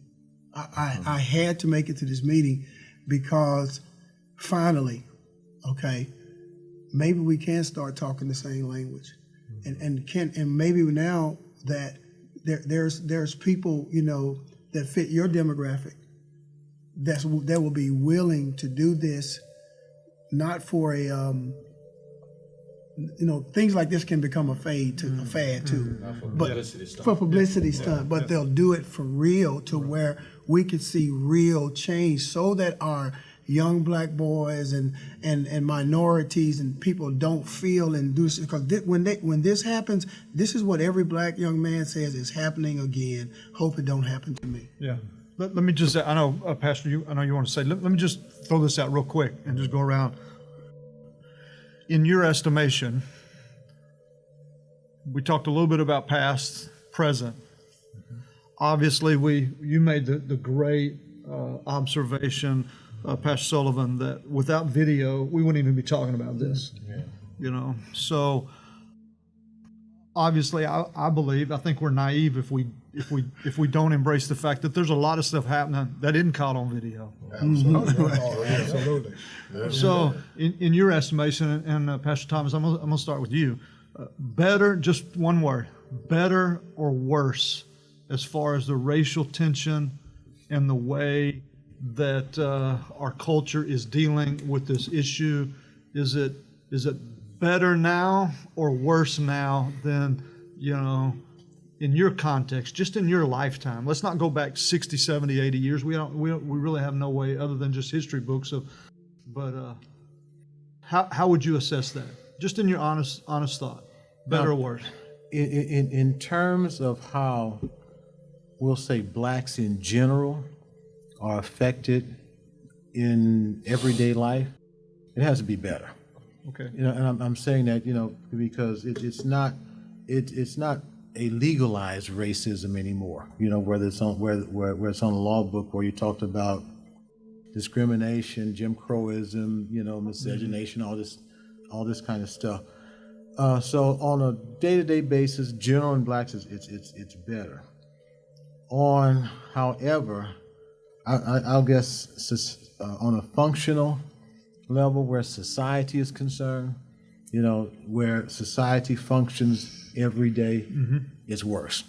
I had to make it to this meeting because finally, okay, maybe we can start talking the same language, and maybe now that there's people that fit your demographic that will be willing to do this, not for a things like this can become a fad too, but for publicity stunt. But they'll do it for real, to where we could see real change, so that our young black boys and minorities and people don't feel and do this. Because when this happens, this is what every black young man says is happening again. Hope it don't happen to me. Yeah. Let me just say, I know, Pastor, I know you want to say. Let me just throw this out real quick and just go around. In your estimation, we talked a little bit about past, present. Obviously, you made the great observation, Pastor Sullivan, that without video, we wouldn't even be talking about this. Yeah. So obviously, I think we're naive if we don't embrace the fact that there's a lot of stuff happening that isn't caught on video. Absolutely. So, in your estimation, and Pastor Thomas, I'm going to start with you. Better, just one word, better or worse, as far as the racial tension and the way that our culture is dealing with this issue? Is it better now or worse now than, in your context, just in your lifetime? Let's not go back 60, 70, 80 years. We really have no way other than just history books but how would you assess that? Just in your honest thought, better or worse? In terms of how, we'll say, blacks in general are affected in everyday life, it has to be better. Okay. And I'm saying that, because it's not a legalized racism anymore. Whether it's on where it's on the law book, where you talked about discrimination, Jim Crowism, miscegenation, all this kind of stuff. So on a day-to-day basis, general in blacks it's better. However, I'll guess on a functional level, where society is concerned, where society functions every day, it's worse.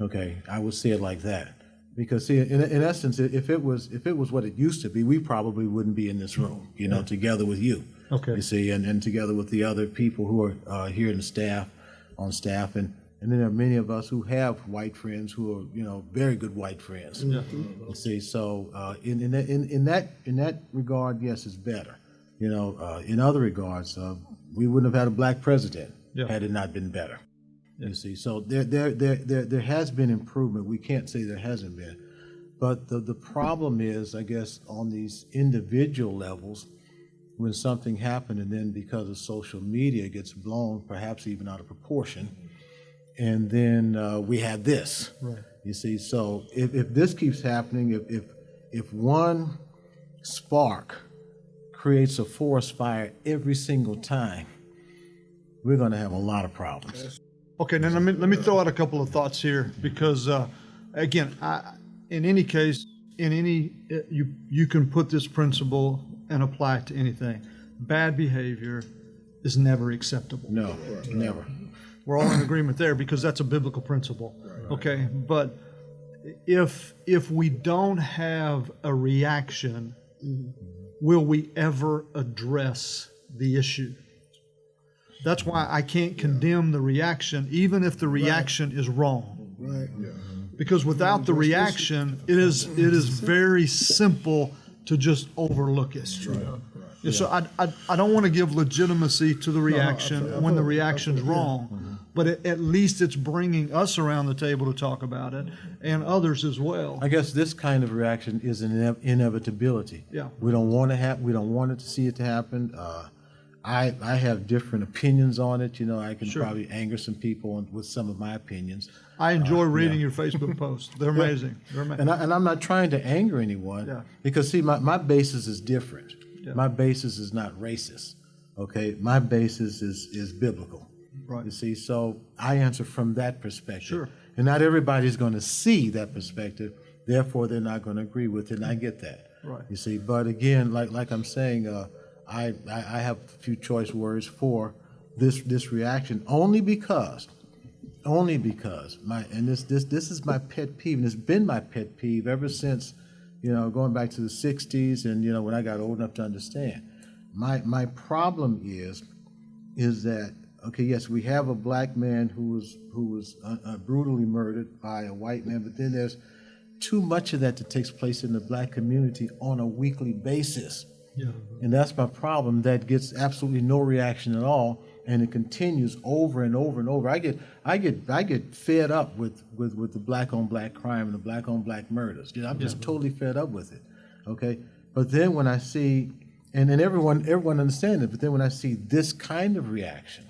Okay, I would say it like that. Because see, in essence, if it was what it used to be, we probably wouldn't be in this room, together with you. Okay. You see, and together with the other people who are here on staff, and And then there are many of us who have white friends who are, very good white friends. You see, so in that regard, yes, it's better. In other regards, we wouldn't have had a black president had it not been better. You see, so there has been improvement. We can't say there hasn't been. But the problem is, I guess, on these individual levels, when something happened and then because of social media it gets blown perhaps even out of proportion, and then we had this. Right. You see, so if this keeps happening, if one spark creates a forest fire every single time, we're going to have a lot of problems. Okay, now let me throw out a couple of thoughts here because, again, in any case, you can put this principle and apply it to anything. Bad behavior is never acceptable. No, never. We're all in agreement there because that's a biblical principle. Okay, but if we don't have a reaction, will we ever address the issue? That's why I can't condemn the reaction, even if the reaction is wrong. Right. Because without the reaction, it is very simple to just overlook it. Yeah. So I don't want to give legitimacy to the reaction when the reaction's wrong, but at least it's bringing us around the table to talk about it and others as well. I guess this kind of reaction is an inevitability. Yeah. We don't want it to see it to happen. I have different opinions on it. I can probably anger some people with some of my opinions. I enjoy reading your Facebook posts. They're amazing. They're amazing. And I'm not trying to anger anyone because, see, my basis is different. Yeah. My basis is not racist, okay? My basis is biblical. Right. You see, so I answer from that perspective. Sure. And not everybody's going to see that perspective, therefore they're not going to agree with it, and I get that. Right. You see, but again, like I'm saying, I have a few choice words for this reaction only because this is my pet peeve, and it's been my pet peeve ever since, going back to the 60s and, when I got old enough to understand. My problem is that, okay, yes, we have a black man who was brutally murdered by a white man, but then there's too much of that takes place in the black community on a weekly basis. Yeah. And that's my problem. That gets absolutely no reaction at all, and it continues over and over and over. I get fed up with the black on black crime and the black on black murders. I'm just totally fed up with it. Okay, but then when I see, and then everyone understands it, but then when I see this kind of reaction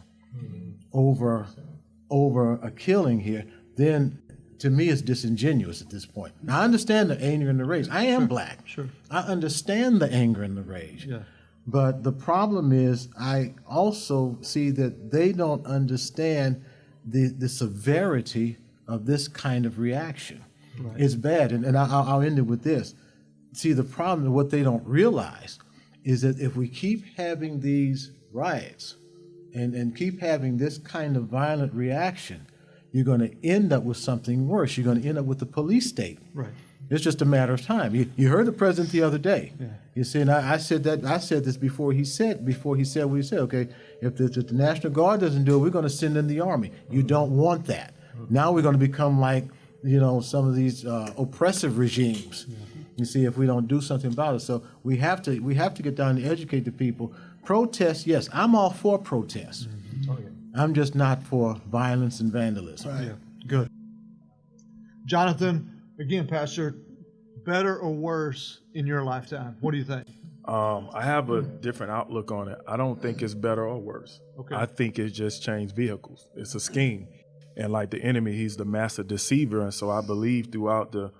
over a killing here, then to me it's disingenuous at this point. Now I understand the anger and the rage. I am black. Sure. I understand the anger and the rage. Yeah. But the problem is I also see that they don't understand the severity of this kind of reaction. Right. It's bad. And I'll end it with this. See, the problem, what they don't realize is that if we keep having these riots and keep having this kind of violent reaction, you're going to end up with something worse. You're going to end up with the police state. Right. It's just a matter of time. You heard the president the other day. Yeah. You see, and I said this before he said what he said. Okay, if the National Guard doesn't do it, we're going to send in the Army. You don't want that. Now we're going to become like some of these oppressive regimes. You see, if we don't do something about it, so we have to get down and educate the people. Protest, yes, I'm all for protests. I'm just not for violence and vandalism. Right. Yeah. Good. Jonathan, again, Pastor, better or worse in your lifetime? What do you think? I have a different outlook on it. I don't think it's better or worse. Okay. I think it's just changed vehicles. It's a scheme. And like the enemy, he's the master deceiver. And so I believe throughout the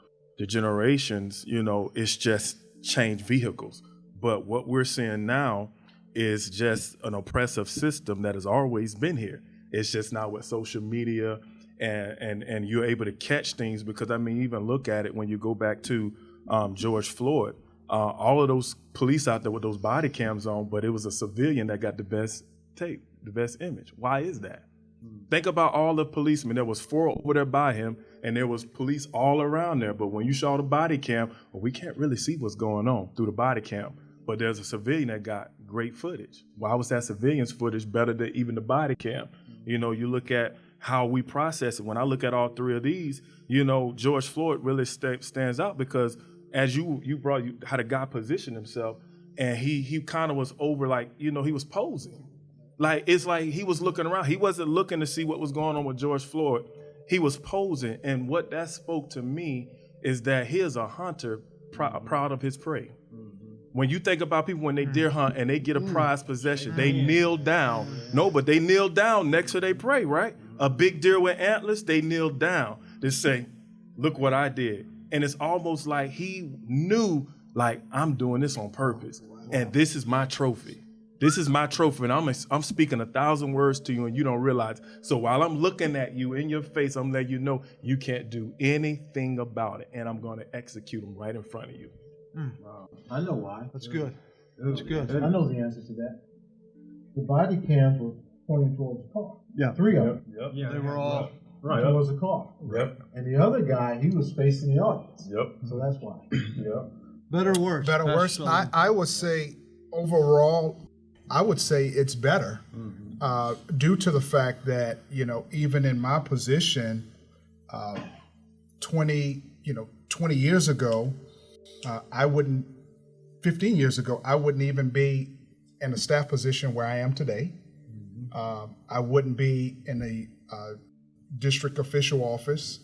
generations, it's just changed vehicles. But what we're seeing now is just an oppressive system that has always been here. It's just now with social media and you're able to catch things because, even look at it when you go back to George Floyd, all of those police out there with those body cams on, but it was a civilian that got the best tape, the best image. Why is that? Think about all the policemen. There was 4 over there by him, and there was police all around there. But when you saw the body cam, we can't really see what's going on through the body cam. But there's a civilian that got great footage. Why was that civilian's footage better than even the body cam? You look at how we process it. When I look at all three of these, George Floyd really stands out because as you had a guy position himself, and he kind of was over, like, he was posing. Like, it's like he was looking around. He wasn't looking to see what was going on with George Floyd. He was posing. And what that spoke to me is that he is a hunter proud of his prey. When you think about people, when they deer hunt and they get a prized possession, they kneel down. No, but they kneel down next to their prey, right? A big deer with antlers, they kneel down to say, look what I did. And it's almost like he knew, like, I'm doing this on purpose. And this is my trophy. This is my trophy. And I'm speaking 1,000 words to you and you don't realize. So while I'm looking at you in your face, I'm letting you know you can't do anything about it. And I'm going to execute them right in front of you. Wow. I know why. That's good. That's good. I know the answer to that. The body cams were pointing towards the car. Yeah. 3 of them. Yep. Yeah, they were all Right. Towards the car. Yep. And the other guy, he was facing the audience. Yep. So that's why. Yep. better or worse. Better or worse. I would say overall, I would say it's better, due to the fact that, even in my position, 20 years ago, 15 years ago, I wouldn't even be in a staff position where I am today. I wouldn't be in a district official office,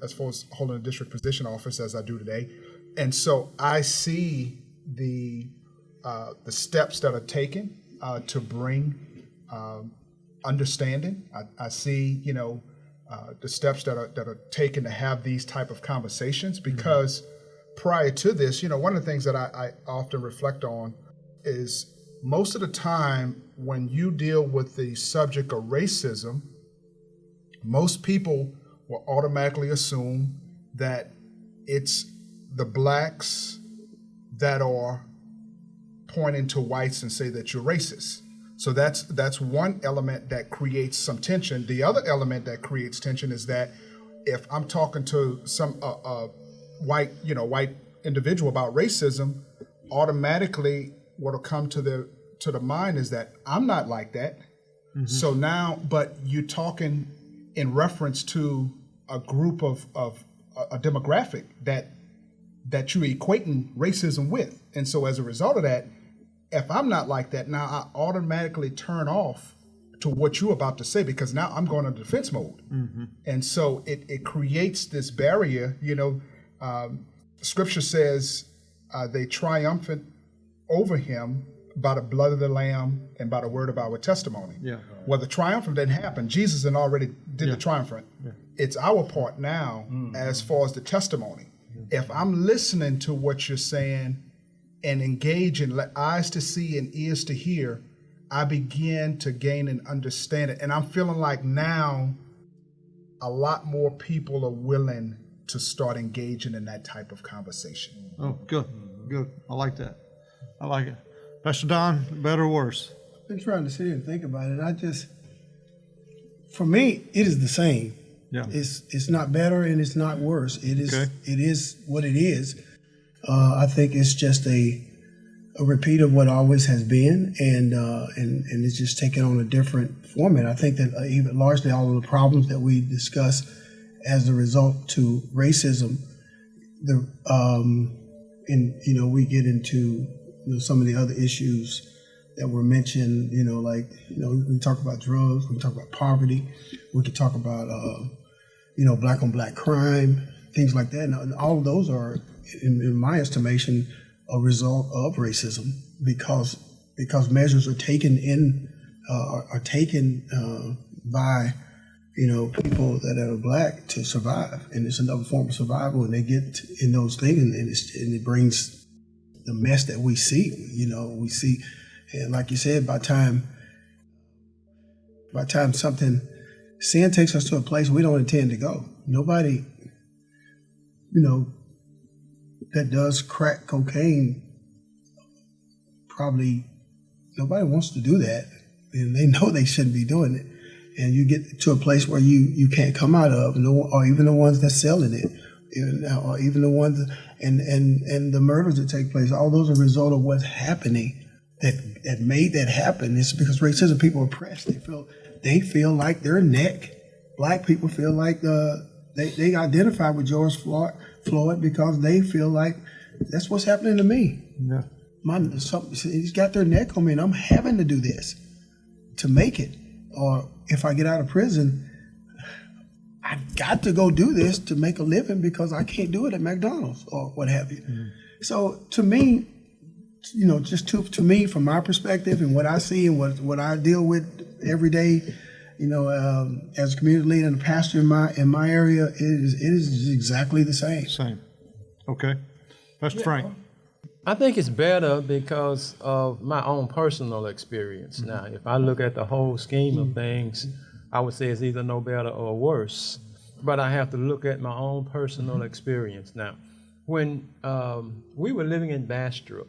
as far as holding a district position office as I do today. And so I see the steps that are taken to bring understanding. I see, the steps that are taken to have these type of conversations, because prior to this, one of the things that I often reflect on is most of the time when you deal with the subject of racism, most people will automatically assume that it's the blacks that are pointing to whites and say that you're racist. So that's one element that creates some tension. The other element that creates tension is that if I'm talking to some white individual about racism, automatically what'll come to the mind is that I'm not like that. Mm-hmm. So now, but you're talking in reference to a group of a demographic that you're equating racism with. And so as a result of that, if I'm not like that, now I automatically turn off to what you're about to say, because now I'm going into defense mode. Mm-hmm. And so it creates this barrier. Scripture says they triumphant over him by the blood of the Lamb and by the word of our testimony. Yeah. Well, the triumphant didn't happen. Jesus had already did the triumphant. Yeah. It's our part now as far as the testimony. If I'm listening to what you're saying and engaging, let eyes to see and ears to hear, I begin to gain an understanding. And I'm feeling like now a lot more people are willing to start engaging in that type of conversation. Oh, good. I like that. I like it. Pastor Don, better or worse? I've been trying to sit here and think about it. For me, it is the same. Yeah. It's not better and it's not worse. It is It is what it is. I think it's just a repeat of what always has been, and it's just taking on a different format. I think that even largely all of the problems that we discuss as a result to racism, we get into some of the other issues that were mentioned. We talk about drugs, we talk about poverty, we can talk about black on black crime, things like that. And all of those are, in my estimation, a result of racism, because measures are taken by people that are black to survive, and it's another form of survival. And they get in those things, and it brings the mess that we see. We see, and like you said, by time sin takes us to a place we don't intend to go. Nobody, that does crack cocaine, probably nobody wants to do that, and they know they shouldn't be doing it. And you get to a place where you can't come out of, or even the ones that's selling it, or even the ones and the murders that take place. All those are a result of what's happening that made that happen. It's because racism. People are oppressed. They feel like their neck black people feel like they identify with George Floyd because they feel like that's what's happening to me. Yeah. He's got their neck on me, and I'm having to do this to make it. Or if I get out of prison, I've got to go do this to make a living because I can't do it at McDonald's or what have you. Mm-hmm. So to me, just to me, from my perspective and what I see and what I deal with every day, as a community leader and a pastor in my area, it is exactly the same. Same. Okay. Pastor Frank. I think it's better because of my own personal experience. Now, if I look at the whole scheme of things, I would say it's either no better or worse. But I have to look at my own personal experience. Now, when we were living in Bastrop,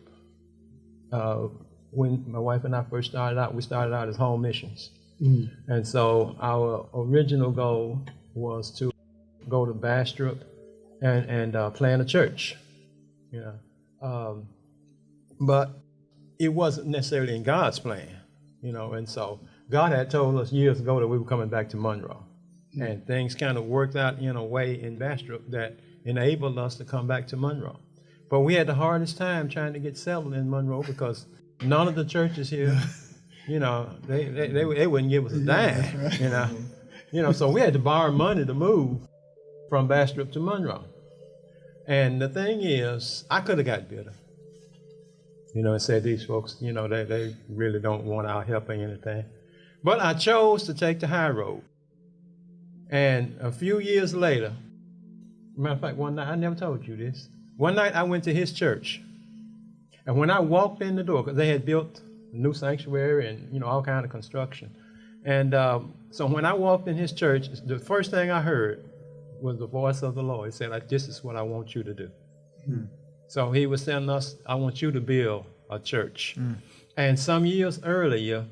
when my wife and I first started out, we started out as home missions. And so our original goal was to go to Bastrop and plant a church. But it wasn't necessarily in God's plan, and so God had told us years ago that we were coming back to Monroe. And things kind of worked out in a way in Bastrop that enabled us to come back to Monroe. But we had the hardest time trying to get settled in Monroe because none of the churches here, they wouldn't give us a dime, so we had to borrow money to move from Bastrop to Monroe. And the thing is, I could have got bitter, and said these folks, they really don't want our help or anything. But I chose to take the high road. And a few years later, matter of fact, one night, I never told you this. One night I went to his church. And when I walked in the door, because they had built a new sanctuary and, all kind of construction. And so when I walked in his church, the first thing I heard was the voice of the Lord. He said, this is what I want you to do. So he was telling us, I want you to build a church. And some years earlier,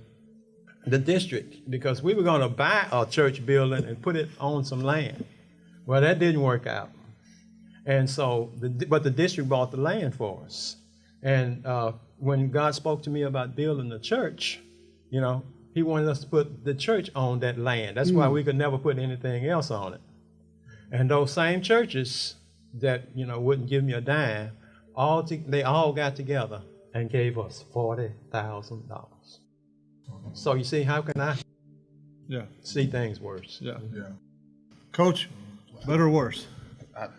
the district, because we were going to buy a church building and put it on some land. Well, that didn't work out. And so, but the district bought the land for us. And when God spoke to me about building the church, he wanted us to put the church on that land. That's why we could never put anything else on it. And those same churches that, wouldn't give me a dime, they all got together and gave us $40,000. So you see, how can I see things worse? Yeah. Coach, better or worse?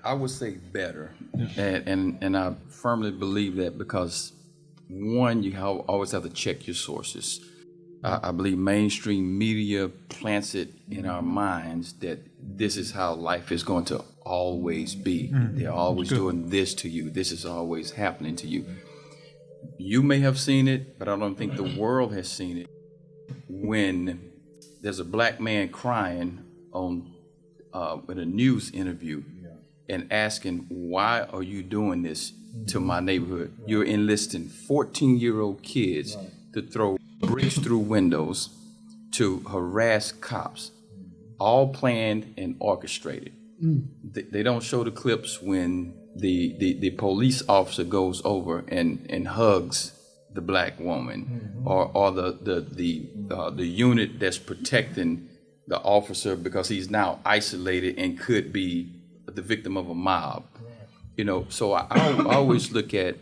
I would say better. And I firmly believe that because, one, you always have to check your sources. I believe mainstream media plants it in our minds that this is how life is going to always be. They're always doing this to you. This is always happening to you. You may have seen it, but I don't think the world has seen it. When there's a black man crying on in a news interview and asking, why are you doing this to my neighborhood? You're enlisting 14-year-old kids to throw bricks through windows to harass cops, all planned and orchestrated. They don't show the clips when the police officer goes over and hugs the black woman, or the unit that's protecting the officer because he's now isolated and could be the victim of a mob. So I always look at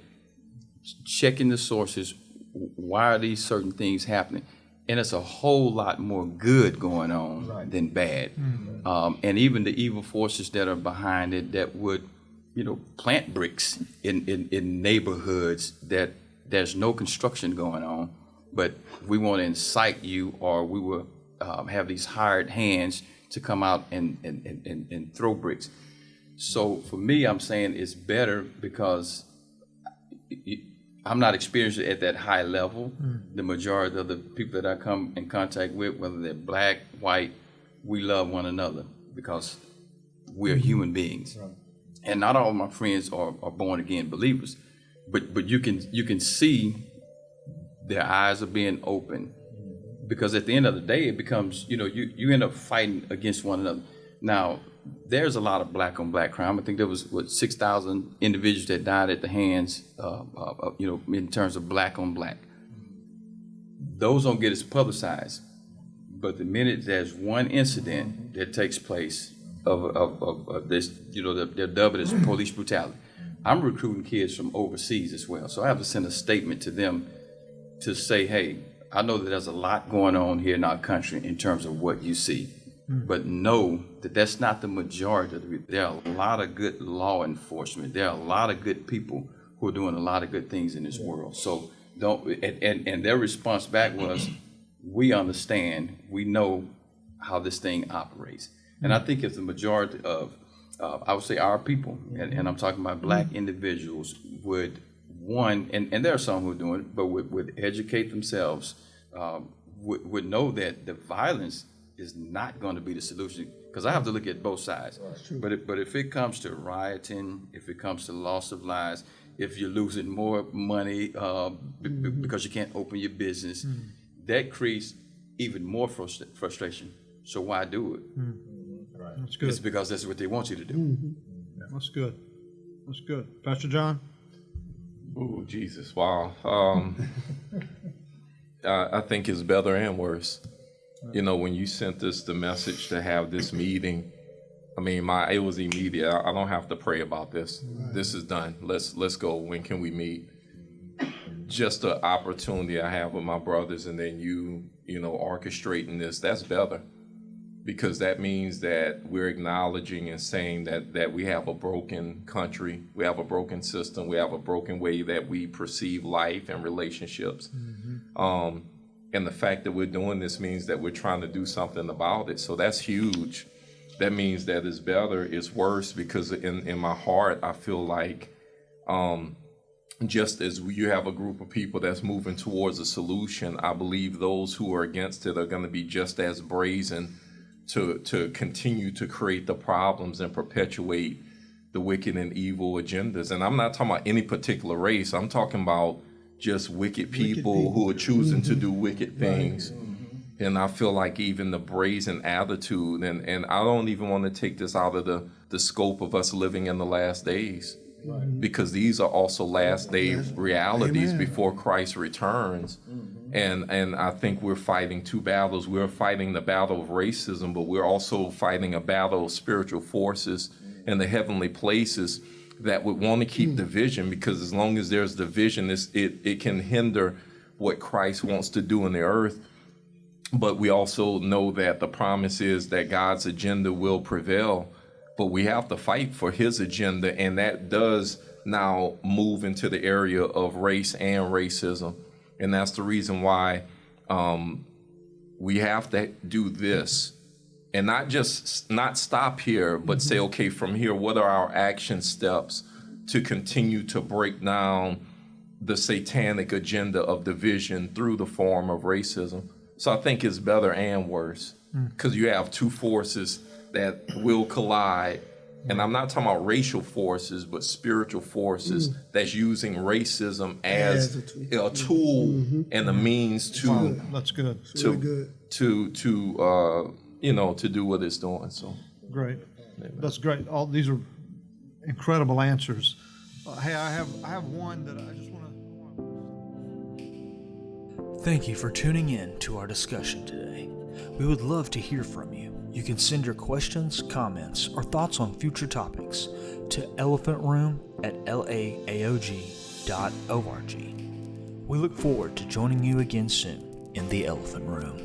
checking the sources. Why are these certain things happening? And it's a whole lot more good going on than bad. And even the evil forces that are behind it that would, plant bricks in neighborhoods that there's no construction going on, but we want to incite you, or we will have these hired hands to come out and throw bricks. So for me, I'm saying it's better because I'm not experiencing it at that high level. The majority of the people that I come in contact with, whether they're black, white, we love one another because we're human beings. And not all of my friends are born again believers, but you can see their eyes are being opened, because at the end of the day, it becomes, you end up fighting against one another. Now, there's a lot of black on black crime. I think there was 6,000 individuals that died at the hands, in terms of black on black. Those don't get as publicized, But the minute there's one incident that takes place of this, they're dubbing it as police brutality. I'm recruiting kids from overseas as well. So I have to send a statement to them to say, hey, I know that there's a lot going on here in our country in terms of what you see. But know that that's not the majority of it. There are a lot of good law enforcement. There are a lot of good people who are doing a lot of good things in this world. So and their response back was, we understand, we know how this thing operates. And I think if the majority of, I would say our people, and I'm talking about Black individuals, would and there are some who are doing it, but would educate themselves, would know that the violence is not going to be the solution, because I have to look at both sides. But if it comes to rioting, if it comes to loss of lives, if you're losing more money because you can't open your business, that creates even more frustration. So why do it? That's good. It's because that's what they want you to do. That's good. That's good. Pastor John? Oh, Jesus, wow. I think it's better and worse. When you sent us the message to have this meeting, I mean, it was immediate. I don't have to pray about this. This is done. Let's go. When can we meet? Just the opportunity I have with my brothers, and then you orchestrating this, that's better. Because that means that we're acknowledging and saying that we have a broken country, we have a broken system, we have a broken way that we perceive life and relationships. And the fact that we're doing this means that we're trying to do something about it. So that's huge. That means that it's better, it's worse, because in my heart, I feel like just as you have a group of people that's moving towards a solution, I believe those who are against it are going to be just as brazen to continue to create the problems and perpetuate the wicked and evil agendas. And I'm not talking about any particular race. I'm talking about just wicked people who are choosing to do wicked things. And I feel like even the brazen attitude, and I don't even want to take this out of the scope of us living in the last days, because these are also last day realities before Christ returns. And I think we're fighting two battles. We're fighting the battle of racism, but we're also fighting a battle of spiritual forces in the heavenly places that would want to keep division, because as long as there's division, it can hinder what Christ wants to do in the earth. But we also know that the promise is that God's agenda will prevail, but we have to fight for his agenda, and that does now move into the area of race and racism. And that's the reason why we have to do this, and not stop here, but say, okay, from here, what are our action steps to continue to break down the satanic agenda of division through the form of racism? So I think it's better and worse, because you have two forces that will collide. And I'm not talking about racial forces, but spiritual forces that's using racism as a tool and a means to That's good. Really good. to do what it's doing. So Great. That's great. All these are incredible answers. Hey, I have one that I just want to. Thank you for tuning in to our discussion today. We would love to hear from you. You can send your questions, comments, or thoughts on future topics to elephantroom@laaog.org. We look forward to joining you again soon in the Elephant Room.